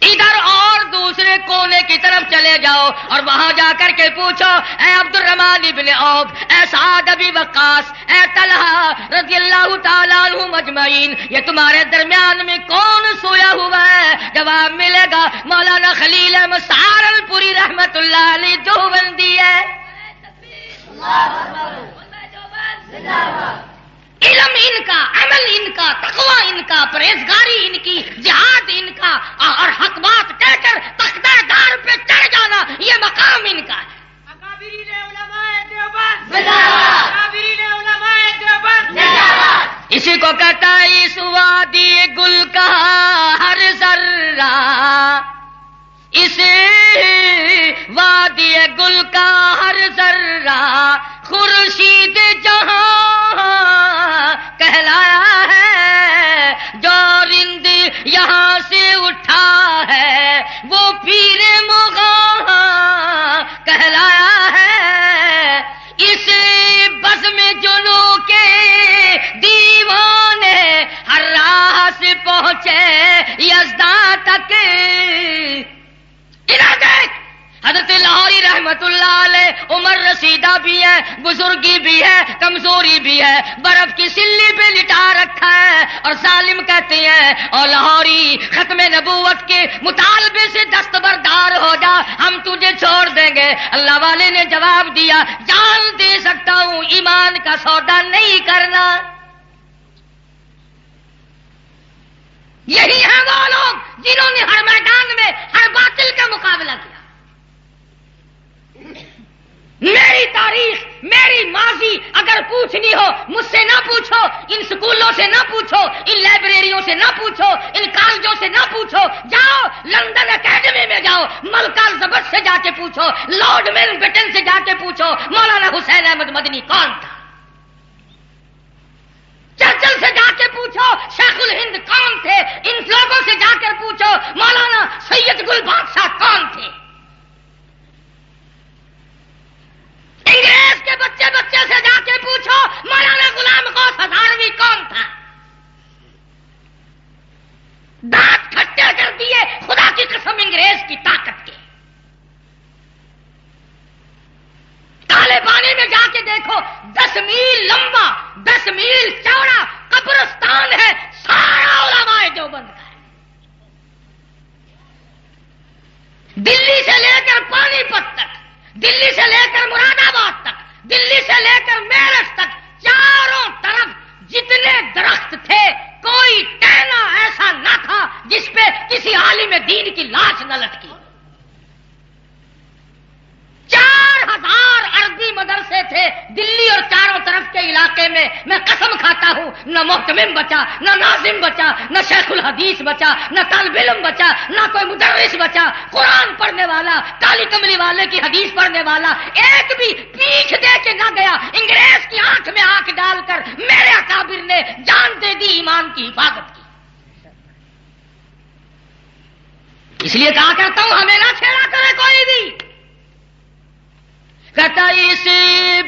ادھر اور دوسرے کونے کی طرف چلے جاؤ اور وہاں جا کر کے پوچھو اے عبد الرحمن ابن عوف، اے سعد ابی وقاص، اے طلحہ رضی اللہ تعالیٰ عنہ مجمعین، یہ تمہارے درمیان میں کون سویا ہوا ہے؟ جواب ملے گا مولانا خلیل احمد سہارنپوری رحمت اللہ علیہ دیوبندی ہے. علم ان کا، عمل ان کا، تقوی ان کا، پرہیزگاری ان کی، جہاد ان کا، اور حق بات کہہ کر تختہ دار پہ چڑھ جانا یہ مقام ان کا ہے. اکابرین علماء دیوبند زندہ باد، اکابرین علماء دیوبند زندہ باد. اسی کو کہتا ہے اس وادی گل کا ہر ذرہ، اس وادی گل کا ہر ذرہ خورشید جہاں کہلایا ہے. جو رند یہاں سے اٹھا ہے وہ پیر مغاں کہلایا ہے. اس بزم جنو کے دیوانے ہر راہ سے پہنچے یزداں تک. دیکھ حضرت لاہوری رحمت اللہ علیہ عمر رسیدہ بھی ہے، بزرگی بھی ہے، کمزوری بھی ہے، برف کی سلی پہ لٹا رکھا ہے اور ظالم کہتے ہیں اور لاہوری ختم نبوت کے مطالبے سے دستبردار ہو جا، ہم تجھے چھوڑ دیں گے. اللہ والے نے جواب دیا جان دے سکتا ہوں ایمان کا سودا نہیں کرنا. یہی ہیں وہ لوگ جنہوں نے ہر میدان میں ہر باطل کا مقابلہ کیا. میری تاریخ، میری ماضی اگر پوچھنی ہو مجھ سے نہ پوچھو، ان سکولوں سے نہ پوچھو، ان لائبریریوں سے نہ پوچھو، ان کالجوں سے نہ پوچھو. جاؤ لندن اکیڈمی میں جاؤ، ملکہ الزبتھ سے جا کے پوچھو، لارڈ ماؤنٹ بیٹن سے جا کے پوچھو مولانا حسین احمد مدنی کون تھا. چرچل سے جا کے پوچھو شیخ الہند کون تھے. ان لوگوں سے جا کر پوچھو مولانا سید گل بادشاہ کون تھے. انگریز کے بچے بچے سے جا کے پوچھو مولانا غلام غوث ہزاروی کون تھا. دانت کھٹے کر دیے خدا کی قسم انگریز کی طاقت کے. کالے پانی میں جا کے دیکھو 10 میل لمبا 10 میل چوڑا قبرستان ہے، سارا علماء دیوبند کا ہے. دلی سے لے کر پانی پت تک، دلی سے لے کر مراد آباد تک، دلی سے لے کر میرٹھ تک، چاروں طرف جتنے درخت تھے کوئی ٹہنا ایسا نہ تھا جس پہ کسی عالم دین کی لاش نہ لٹکی. 4000 عربی مدرسے تھے دلی اور چاروں طرف کے علاقے میں. میں قسم کھاتا ہوں نہ محتمم بچا، نہ ناظم بچا، نہ شیخ الحدیث بچا، نہ طالب علم بچا، نہ کوئی مدرس بچا. قرآن پڑھنے والا، کالی کملی والے کی حدیث پڑھنے والا ایک بھی پیچھ دے کے نہ گیا. انگریز کی آنکھ میں آنکھ ڈال کر میرے اکابر نے جان دے دی ایمان کی حفاظت کی. اس لیے کہا کرتا ہوں ہمیں نہ چھیڑا کرے کوئی بھی. کہتا اس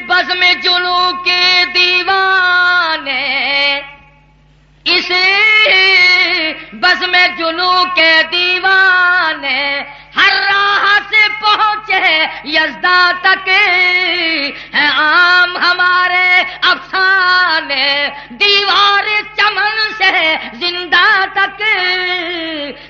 بزم جنو کے دیوانے، اس بزم جنو کے دیوانے ہر راہ سے پہنچے یزداں تک. ہے عام ہمارے افسانے دیوار چمن سے زندہ تک.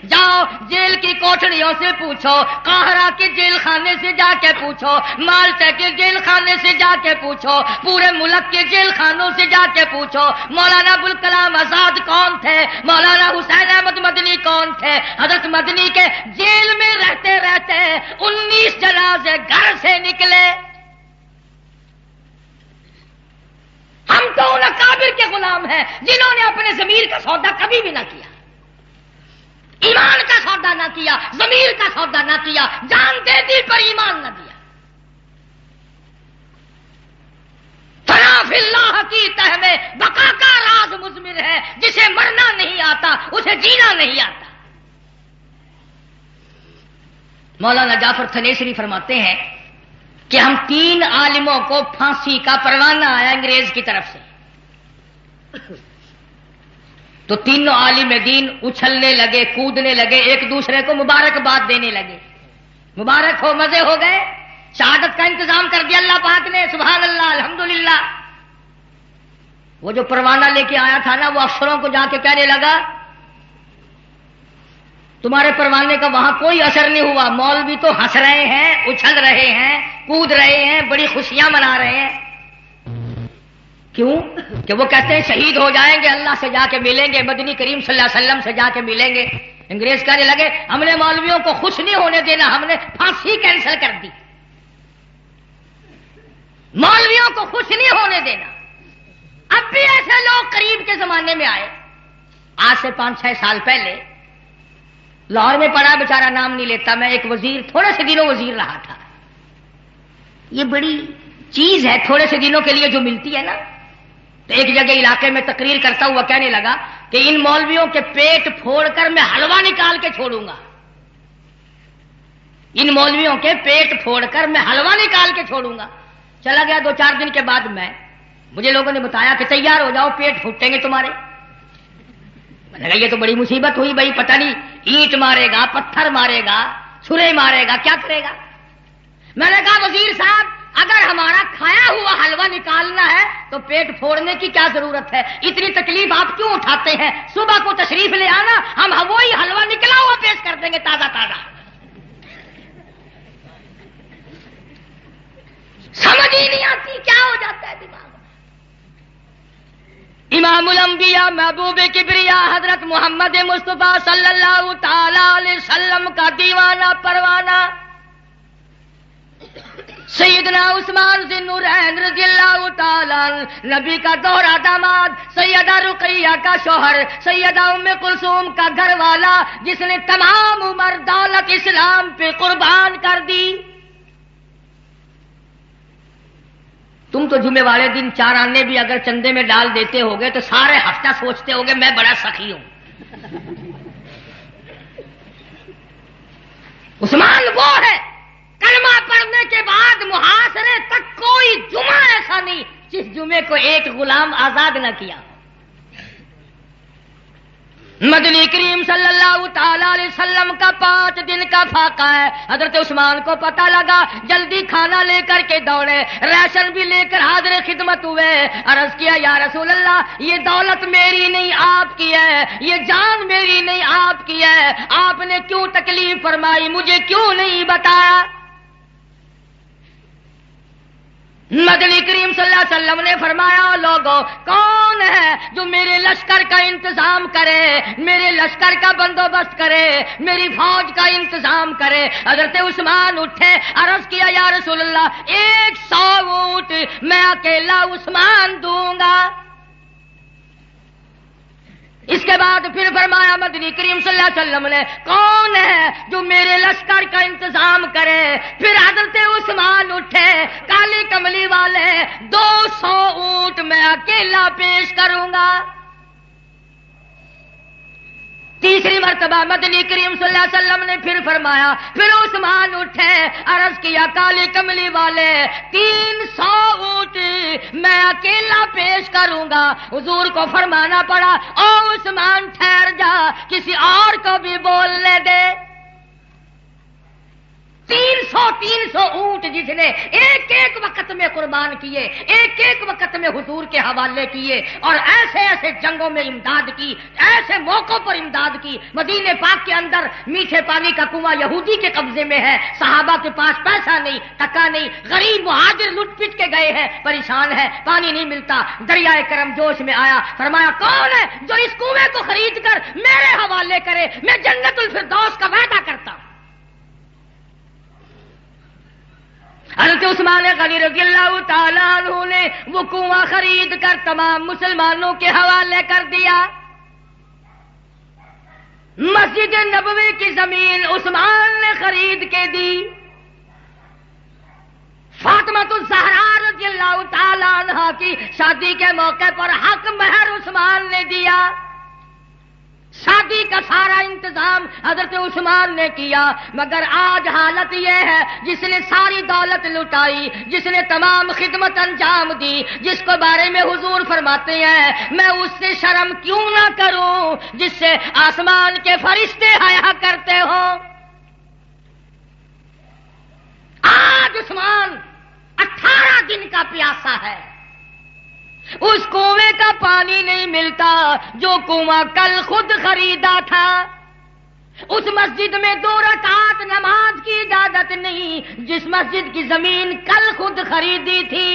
جاؤ جیل کی کوٹڑیوں سے پوچھو، قاہرہ کے جیل خانے سے جا کے پوچھو، مالٹا کے جیل خانے سے جا کے پوچھو، پورے ملک کے جیل خانوں سے جا کے پوچھو مولانا ابوالکلام آزاد کون تھے، مولانا حسین احمد مدنی کون تھے. حضرت مدنی کے جیل میں رہتے رہتے 19 جنازے گھر سے نکلے. ہم تو ان اکابر کے غلام ہیں جنہوں نے اپنے ضمیر کا سودا کبھی بھی نہ کیا، ایمان کا سودا نہ کیا، ضمیر کا سودا نہ کیا، جان دے دی پر ایمان نہ دیا. فنا فی اللہ کی تہ میں بقا کا راز مضمر ہے. جسے مرنا نہیں آتا اسے جینا نہیں آتا. مولانا جعفر تھنیسری فرماتے ہیں کہ ہم 3 عالموں کو پھانسی کا پروانہ آیا انگریز کی طرف سے، تو تینوں عالم دین اچھلنے لگے، کودنے لگے، ایک دوسرے کو مبارکباد دینے لگے. مبارک ہو، مزے ہو گئے. شہادت کا انتظام کر دیا اللہ پاک نے، سبحان اللہ الحمدللہ. وہ جو پروانہ لے کے آیا تھا نا، وہ افسروں کو جا کے کہنے لگا تمہارے پروانے کا وہاں کوئی اثر نہیں ہوا. مولوی تو ہنس رہے ہیں, اچھل رہے ہیں, کود رہے ہیں, بڑی خوشیاں منا رہے ہیں. کیوں؟ کہ وہ کہتے ہیں شہید ہو جائیں گے, اللہ سے جا کے ملیں گے, مدنی کریم صلی اللہ علیہ وسلم سے جا کے ملیں گے. انگریز کہنے لگے ہم نے مولویوں کو خوش نہیں ہونے دینا, ہم نے پھانسی کینسل کر دی. مولویوں کو خوش نہیں ہونے دینا. اب بھی ایسے لوگ قریب کے زمانے میں آئے. آج سے 5-6 سال پہلے لاہور میں پڑا, بیچارہ نام نہیں لیتا میں, ایک وزیر تھوڑے سے دنوں وزیر رہا تھا. یہ بڑی چیز ہے تھوڑے سے دنوں کے لیے جو ملتی ہے نا. تو ایک جگہ علاقے میں تقریر کرتا ہوا کہنے لگا کہ ان مولویوں کے پیٹ پھوڑ کر میں حلوہ نکال کے چھوڑوں گا. ان مولویوں کے پیٹ پھوڑ کر میں حلوہ نکال کے چھوڑوں گا. چلا گیا 2-4 دن کے بعد مجھے لوگوں نے بتایا کہ تیار ہو جاؤ, پیٹ پھوٹیں گے تمہارے. میں نے کہا یہ تو بڑی مصیبت ہوئی بھائی, پتہ نہیں اینٹ مارے گا, پتھر مارے گا, چھرے مارے گا, کیا کرے گا. میں نے کہا وزیر صاحب اگر ہمارا کھایا ہوا حلوہ نکالنا ہے تو پیٹ پھوڑنے کی کیا ضرورت ہے, اتنی تکلیف آپ کیوں اٹھاتے ہیں. صبح کو تشریف لے آنا, ہم وہی حلوہ نکلا ہوا پیش کر دیں گے تازہ تازہ. سمجھ ہی نہیں آتی کیا ہو جاتا ہے دماغ میں. امام الانبیاء محبوب کبریا حضرت محمد مصطفیٰ صلی اللہ تعالی علیہ وسلم کا دیوانہ پروانہ سیدنا عثمان ذی النورین رضی اللہ تعالی نبی کا دوہرا داماد, سیدہ رقیہ کا شوہر, سیدہ ام کلثوم کا گھر والا, جس نے تمام عمر دولت اسلام پہ قربان کر دی. تم تو جمعے والے دن 4 آنے بھی اگر چندے میں ڈال دیتے ہوگے تو سارے ہفتہ سوچتے ہوگے میں بڑا سخی ہوں. عثمان وہ ہے کلمہ پڑھنے کے بعد محاصرے تک کوئی جمعہ ایسا نہیں جس جمعے کو ایک غلام آزاد نہ کیا. مدنی کریم صلی اللہ تعالی علیہ وسلم کا 5 دن کا فاقہ ہے. حضرت عثمان کو پتہ لگا, جلدی کھانا لے کر کے دوڑے, راشن بھی لے کر حاضر خدمت ہوئے. عرض کیا یا رسول اللہ یہ دولت میری نہیں آپ کی ہے, یہ جان میری نہیں آپ کی ہے, آپ نے کیوں تکلیف فرمائی, مجھے کیوں نہیں بتایا. مدنی کریم صلی اللہ علیہ وسلم نے فرمایا لوگوں کون ہے جو میرے لشکر کا انتظام کرے, میرے لشکر کا بندوبست کرے, میری فوج کا انتظام کرے. حضرت عثمان اٹھے, عرض کیا یا رسول اللہ 100 اونٹ میں اکیلا عثمان دوں گا. اس کے بعد پھر فرمایا مدنی کریم صلی اللہ علیہ وسلم نے کون ہے جو میرے لشکر کا انتظام کرے. پھر حضرت عثمان اٹھے, کالی کملی والے 200 اونٹ میں اکیلا پیش کروں گا. تیسری مرتبہ مدنی کریم صلی اللہ علیہ وسلم نے پھر فرمایا, پھر عثمان اٹھے, عرض کیا کالی کملی والے 300 اونٹ میں اکیلا پیش کروں گا. حضور کو فرمانا پڑا او عثمان ٹھہر جا, کسی اور کو بھی بولنے دے. 300 اونٹ جس نے ایک ایک وقت میں قربان کیے, ایک ایک وقت میں حضور کے حوالے کیے, اور ایسے ایسے جنگوں میں امداد کی, ایسے موقعوں پر امداد کی. مدینے پاک کے اندر میٹھے پانی کا کنواں یہودی کے قبضے میں ہے, صحابہ کے پاس پیسہ نہیں, ٹکا نہیں, غریب مہاجر لٹ پٹ کے گئے ہیں, پریشان ہے, پانی نہیں ملتا. دریائے کرم جوش میں آیا, فرمایا کون ہے جو اس کنویں کو خرید کر میرے حوالے کرے, میں جنت الفردوس کا وعدہ کرتا ہوں. حضرت عثمان غنی رضی اللہ تعالیٰ عنہ نے وہ کنواں خرید کر تمام مسلمانوں کے حوالے کر دیا. مسجد نبوی کی زمین عثمان نے خرید کے دی. فاطمہ الزہرا رضی اللہ تعالیٰ عنہ کی شادی کے موقع پر حق مہر عثمان نے دیا. شادی کا سارا انتظام حضرت عثمان نے کیا. مگر آج حالت یہ ہے جس نے ساری دولت لٹائی, جس نے تمام خدمت انجام دی, جس کو بارے میں حضور فرماتے ہیں میں اس سے شرم کیوں نہ کروں جس سے آسمان کے فرشتے حیا کرتے ہوں. آج عثمان 18 دن کا پیاسا ہے, اس کنویں کا پانی نہیں ملتا جو کنواں کل خود خریدا تھا. اس مسجد میں 2 رکعت نماز کی اجازت نہیں جس مسجد کی زمین کل خود خریدی تھی.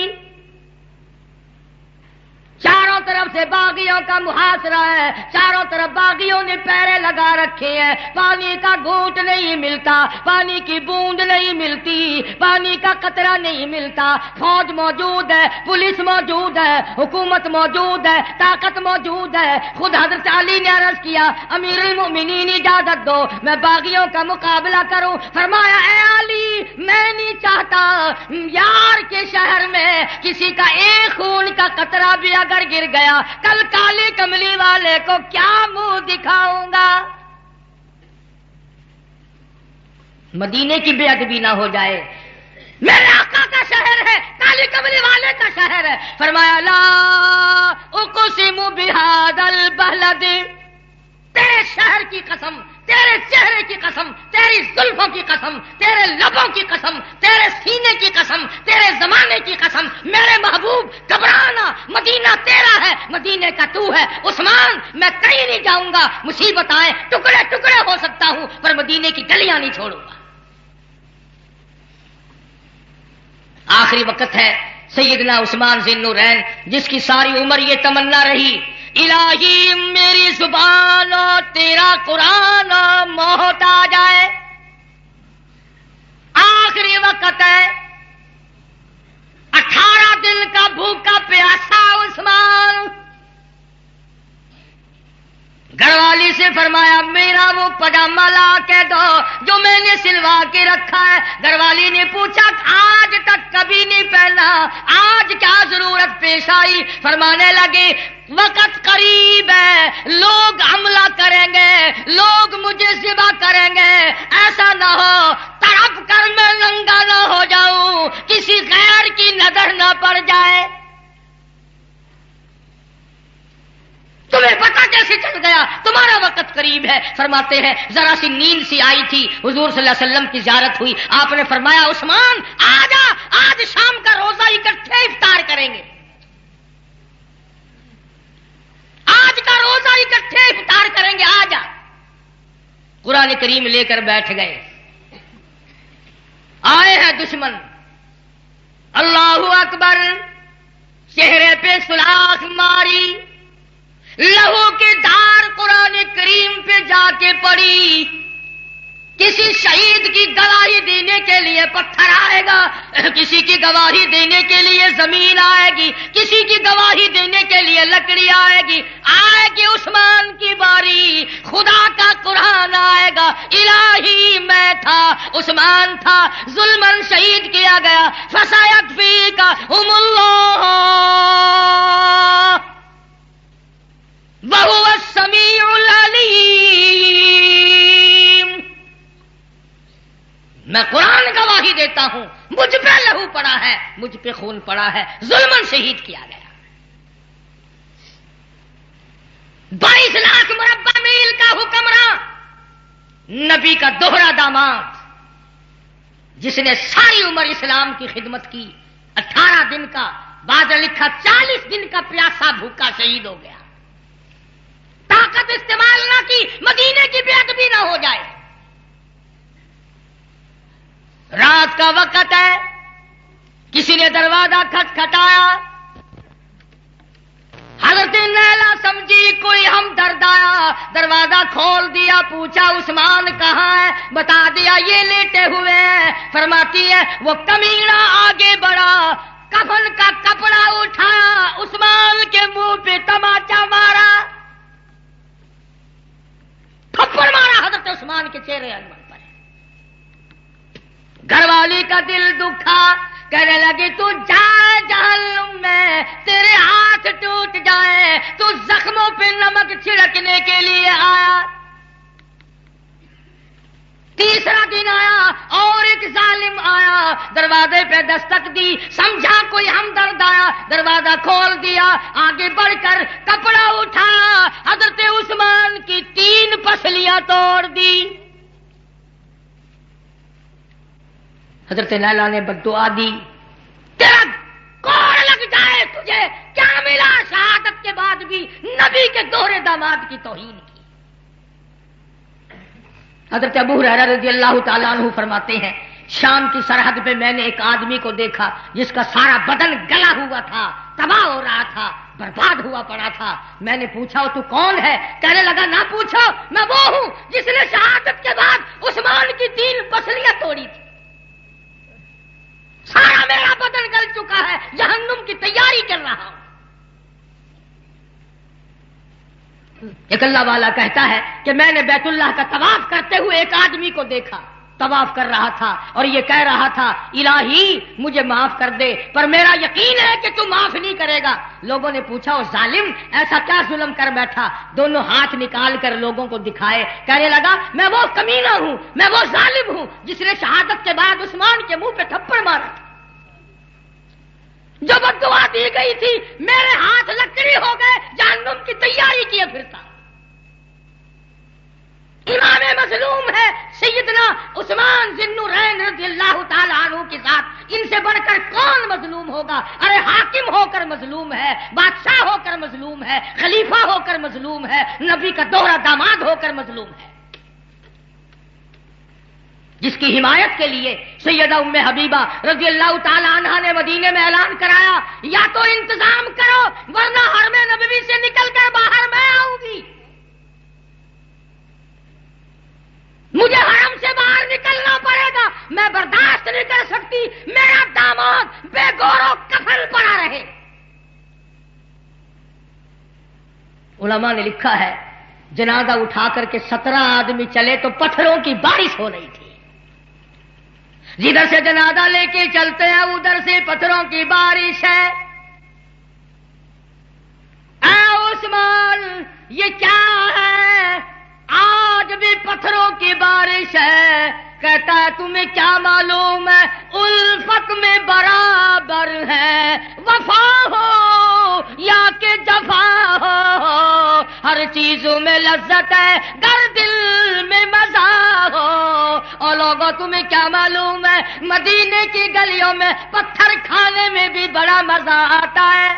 چاروں طرف سے باغیوں کا محاصرہ ہے, چاروں طرف باغیوں نے پیرے لگا رکھے ہیں, پانی کا گھونٹ نہیں ملتا, پانی کی بوند نہیں ملتی, پانی کا قطرہ نہیں ملتا. فوج موجود ہے, پولیس موجود ہے, حکومت موجود ہے, طاقت موجود ہے. خود حضرت علی نے عرض کیا امیر المؤمنین اجازت دو میں باغیوں کا مقابلہ کروں. فرمایا اے علی میں نہیں چاہتا یار کے شہر میں کسی کا ایک خون کا قطرہ بھی اگر گر گیا کل کالی کملی والے کو کیا منہ دکھاؤں گا. مدینے کی بے ادبی نہ ہو جائے. میرے آقا کا شہر ہے, کالی کملی والے کا شہر ہے. فرمایا لا اقسم بہذا البلد, تیرے شہر کی قسم, تیرے چہرے کی قسم, تیری زلفوں کی قسم, تیرے لبوں کی قسم, تیرے سینے کی قسم, تیرے زمانے کی قسم, میرے محبوب گھبرانا, مدینہ تیرا ہے, مدینے کا تو ہے. عثمان میں کہیں نہیں جاؤں گا, مصیبت آئے ٹکڑے ٹکڑے ہو سکتا ہوں پر مدینے کی گلیاں نہیں چھوڑوں گا. آخری وقت ہے سیدنا عثمان ذی النورین جس کی ساری عمر یہ تمنا رہی الہی میری زبان اور تیرا قرآن موت آ جائے. آخری وقت ہے, 18 دن کا بھوکا پیاسا عثمان. گھر والی سے فرمایا میرا وہ پجامہ لا کے دو جو میں نے سلوا کے رکھا ہے. گھر والی نے پوچھا آج تک کبھی نہیں پہنا, آج کیا ضرورت پیش آئی؟ فرمانے لگے وقت قریب ہے, لوگ حملہ کریں گے, لوگ مجھے ذبح کریں گے, ایسا نہ ہو تڑپ کر میں ننگا نہ ہو جاؤں, کسی غیر کی نظر نہ پڑ جائے. تمہیں پتہ کیسے چل گیا تمہارا وقت قریب ہے؟ فرماتے ہیں ذرا سی نیند سی آئی تھی, حضور صلی اللہ علیہ وسلم کی زیارت ہوئی, آپ نے فرمایا عثمان آجا, آج شام کا روزہ اکٹھے افطار کریں گے, آج کا روزہ اکٹھے افطار کریں گے, آجا. قرآن کریم لے کر بیٹھ گئے. آئے ہیں دشمن, اللہ اکبر, چہرے پہ سلاخ ماری, لہو کی دھار قرآن کریم پہ جا کے پڑی. کسی شہید کی گواہی دینے کے لیے پتھر آئے گا, کسی کی گواہی دینے کے لیے زمین آئے گی, کسی کی گواہی دینے کے لیے لکڑی آئے گی. آئے گی عثمان کی باری, خدا کا قرآن آئے گا. الہی میں تھا, عثمان تھا, ظلمن شہید کیا گیا. فسیکفیکہم اللہ وہو السمیع العلیم. میں قرآن گواہی دیتا ہوں, مجھ پہ لہو پڑا ہے, مجھ پہ خون پڑا ہے, ظلمن شہید کیا گیا. 22 لاکھ مربع میل کا حکمراں, نبی کا دوہرا داماد, جس نے ساری عمر اسلام کی خدمت کی, 18 دن کا, بعد لکھا 40 دن کا پیاسا بھوکا شہید ہو گیا. طاقت استعمال نہ کی, مدینے کی بے ادبی نہ ہو جائے. رات کا وقت ہے, کسی نے دروازہ کھٹکھٹایا. حضرت نیلا سمجھی کوئی ہمدرد آیا, دروازہ کھول دیا, پوچھا عثمان کہاں ہے؟ بتا دیا یہ لیٹے ہوئے ہیں. فرماتی ہے وہ کمینہ آگے بڑھا, کفن کا کپڑا اٹھایا, عثمان کے منہ پہ تماچا مارا, تھپڑ مارا حضرت عثمان کے چہرے انور پر. گھر والی کا دل دکھا, کہنے لگی تو جا جہنم میں, تیرے ہاتھ ٹوٹ جائے, تو زخموں پہ نمک چھڑکنے کے لیے آیا. تیسرا دن آیا اور ایک ظالم آیا, دروازے پہ دستک دی, سمجھا کوئی ہمدرد آیا, دروازہ کھول دیا, آگے بڑھ کر کپڑا اٹھا, حضرت عثمان کی 3 پسلیاں توڑ دی. حضرت لیلا نے بددعا دی, تیرا کوڑ لگ جائے, تجھے کیا ملا شہادت کے بعد بھی نبی کے دوہرے داماد کی توہین کی. حضرت ابو ہریرہ رضی اللہ تعالیٰ عنہ فرماتے ہیں شام کی سرحد پہ میں نے ایک آدمی کو دیکھا جس کا سارا بدن گلا ہوا تھا، تباہ ہو رہا تھا، برباد ہوا پڑا تھا۔ میں نے پوچھا تو کون ہے؟ کہنے لگا نہ پوچھو، میں وہ ہوں جس نے شہادت کے بعد عثمان کی 3 پسلیاں توڑی تھی۔ سارا میرا بدن گل چکا ہے، جہنم کی تیاری کر رہا ہوں۔ ایک اللہ والا کہتا ہے کہ میں نے بیت اللہ کا طواف کرتے ہوئے ایک آدمی کو دیکھا، طواف کر رہا تھا اور یہ کہہ رہا تھا الہی مجھے معاف کر دے، پر میرا یقین ہے کہ تو معاف نہیں کرے گا۔ لوگوں نے پوچھا او ظالم ایسا کیا ظلم کر بیٹھا؟ دونوں ہاتھ نکال کر لوگوں کو دکھائے، کہنے لگا میں وہ کمینہ ہوں، میں وہ ظالم ہوں جس نے شہادت کے بعد عثمان کے منہ پہ تھپڑ مارا تھا۔ جو بد دعا دی گئی تھی میرے ہاتھ لکڑی ہو گئے، جہنم کی تیاری کیے پھرتا۔ امام مظلوم ہے سیدنا عثمان ذی النورین رضی اللہ تعالی عنہ کے ساتھ، ان سے بڑھ کر کون مظلوم ہوگا؟ ارے حاکم ہو کر مظلوم ہے، بادشاہ ہو کر مظلوم ہے، خلیفہ ہو کر مظلوم ہے، نبی کا دوہرا داماد ہو کر مظلوم ہے، جس کی حمایت کے لیے سیدہ ام حبیبہ رضی اللہ تعالی عنہا نے مدینے میں اعلان کرایا یا تو انتظام کرو ورنہ حرم نبوی سے نکل کر باہر میں آؤں گی، مجھے حرم سے باہر نکلنا پڑے گا، میں برداشت نہیں کر سکتی میرا داماد بے گور و کفن پڑا رہے۔ علماء نے لکھا ہے جنازہ اٹھا کر کے 17 آدمی چلے تو پتھروں کی بارش ہو رہی تھی، جدھر سے جنازہ لے کے چلتے ہیں ادھر سے پتھروں کی بارش ہے۔ اے عثمان یہ کیا ہے؟ آج بھی پتھروں کی بارش ہے۔ کہتا ہے تمہیں کیا معلوم ہے الفت میں برابر ہے، وفا ہو یا کہ جفا ہو، ہر چیزوں میں لذت ہے گر دل میں مزہ ہو۔ اور لوگوں تمہیں کیا معلوم ہے مدینے کی گلیوں میں پتھر کھانے میں بھی بڑا مزہ آتا ہے۔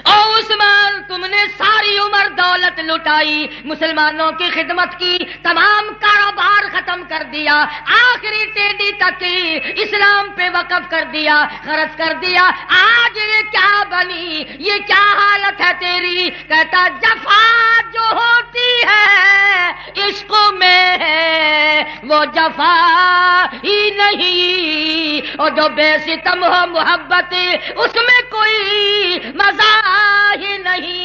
او عثمان تم نے ساری عمر دولت لٹائی، مسلمانوں کی خدمت کی، تمام کاروبار ختم کر دیا، آخری ٹیڈی تک کی اسلام پہ وقف کر دیا، خرچ کر دیا، آج یہ کیا بنی، یہ کیا حالت ہے تیری؟ کہتا جفا جو ہوتی ہے عشق میں ہے وہ جفا ہی نہیں، اور جو بے ستم ہو محبت اس میں کوئی مزہ ہی نہیں۔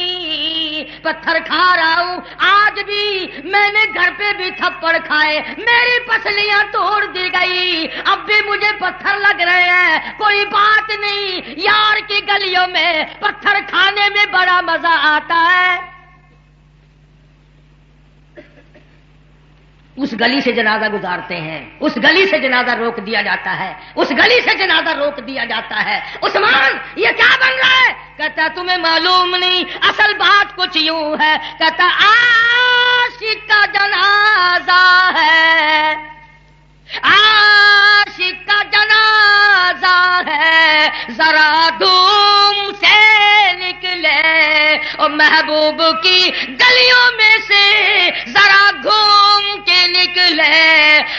پتھر کھا رہا ہوں آج بھی، میں نے گھر پہ بھی تھپڑ کھائے، میری پسلیاں توڑ دی گئی، اب بھی مجھے پتھر لگ رہے ہیں، کوئی بات نہیں، یار کی گلیوں میں پتھر کھانے میں بڑا مزہ آتا ہے۔ اس گلی سے جنازہ گزارتے ہیں، اس گلی سے جنازہ روک دیا جاتا ہے، اس گلی سے جنازہ روک دیا جاتا ہے۔ عثمان یہ کیا بن رہا ہے؟ کہتا تمہیں معلوم نہیں، اصل بات کچھ یوں ہے، کہتا عاشق کا جنازہ ہے، عاشق کا جنازہ ہے، ذرا دھوم سے نکلے اور محبوب کی گلیوں میں سے ذرا گھوم کے نکلے۔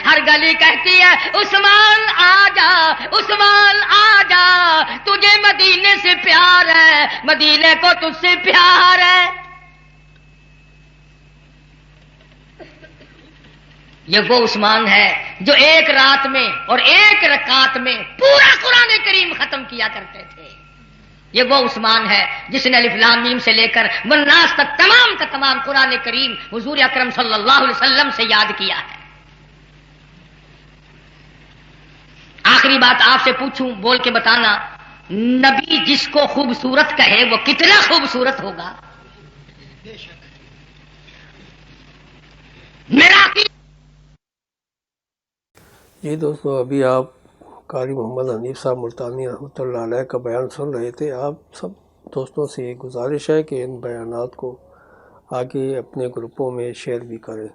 ہر گلی کہتی ہے عثمان آ جا، عثمان آ جا، تجھے مدینے سے پیار ہے، مدینے کو تجھ سے پیار ہے۔ یہ وہ عثمان ہے جو ایک رات میں اور ایک رکعت میں پورا قرآن کریم ختم کیا کرتے تھے۔ یہ وہ عثمان ہے جس نے الف لام میم سے لے کر والناس تک تمام کا تمام قرآن کریم حضور اکرم صلی اللہ علیہ وسلم سے یاد کیا ہے۔ آخری بات آپ سے پوچھوں، بول کے بتانا، نبی جس کو خوبصورت کہے وہ کتنا خوبصورت ہوگا؟ میرا جی دوستو، ابھی آپ قاری محمد حنیف صاحب ملتانی رحمۃ اللہ علیہ کا بیان سن رہے تھے۔ آپ سب دوستوں سے یہ گزارش ہے کہ ان بیانات کو آگے اپنے گروپوں میں شیئر بھی کریں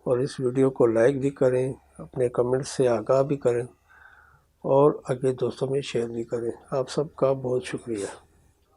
اور اس ویڈیو کو لائک بھی کریں، اپنے کمنٹ سے آگاہ بھی کریں اور آگے دوستوں میں شیئر بھی کریں۔ آپ سب کا بہت شکریہ۔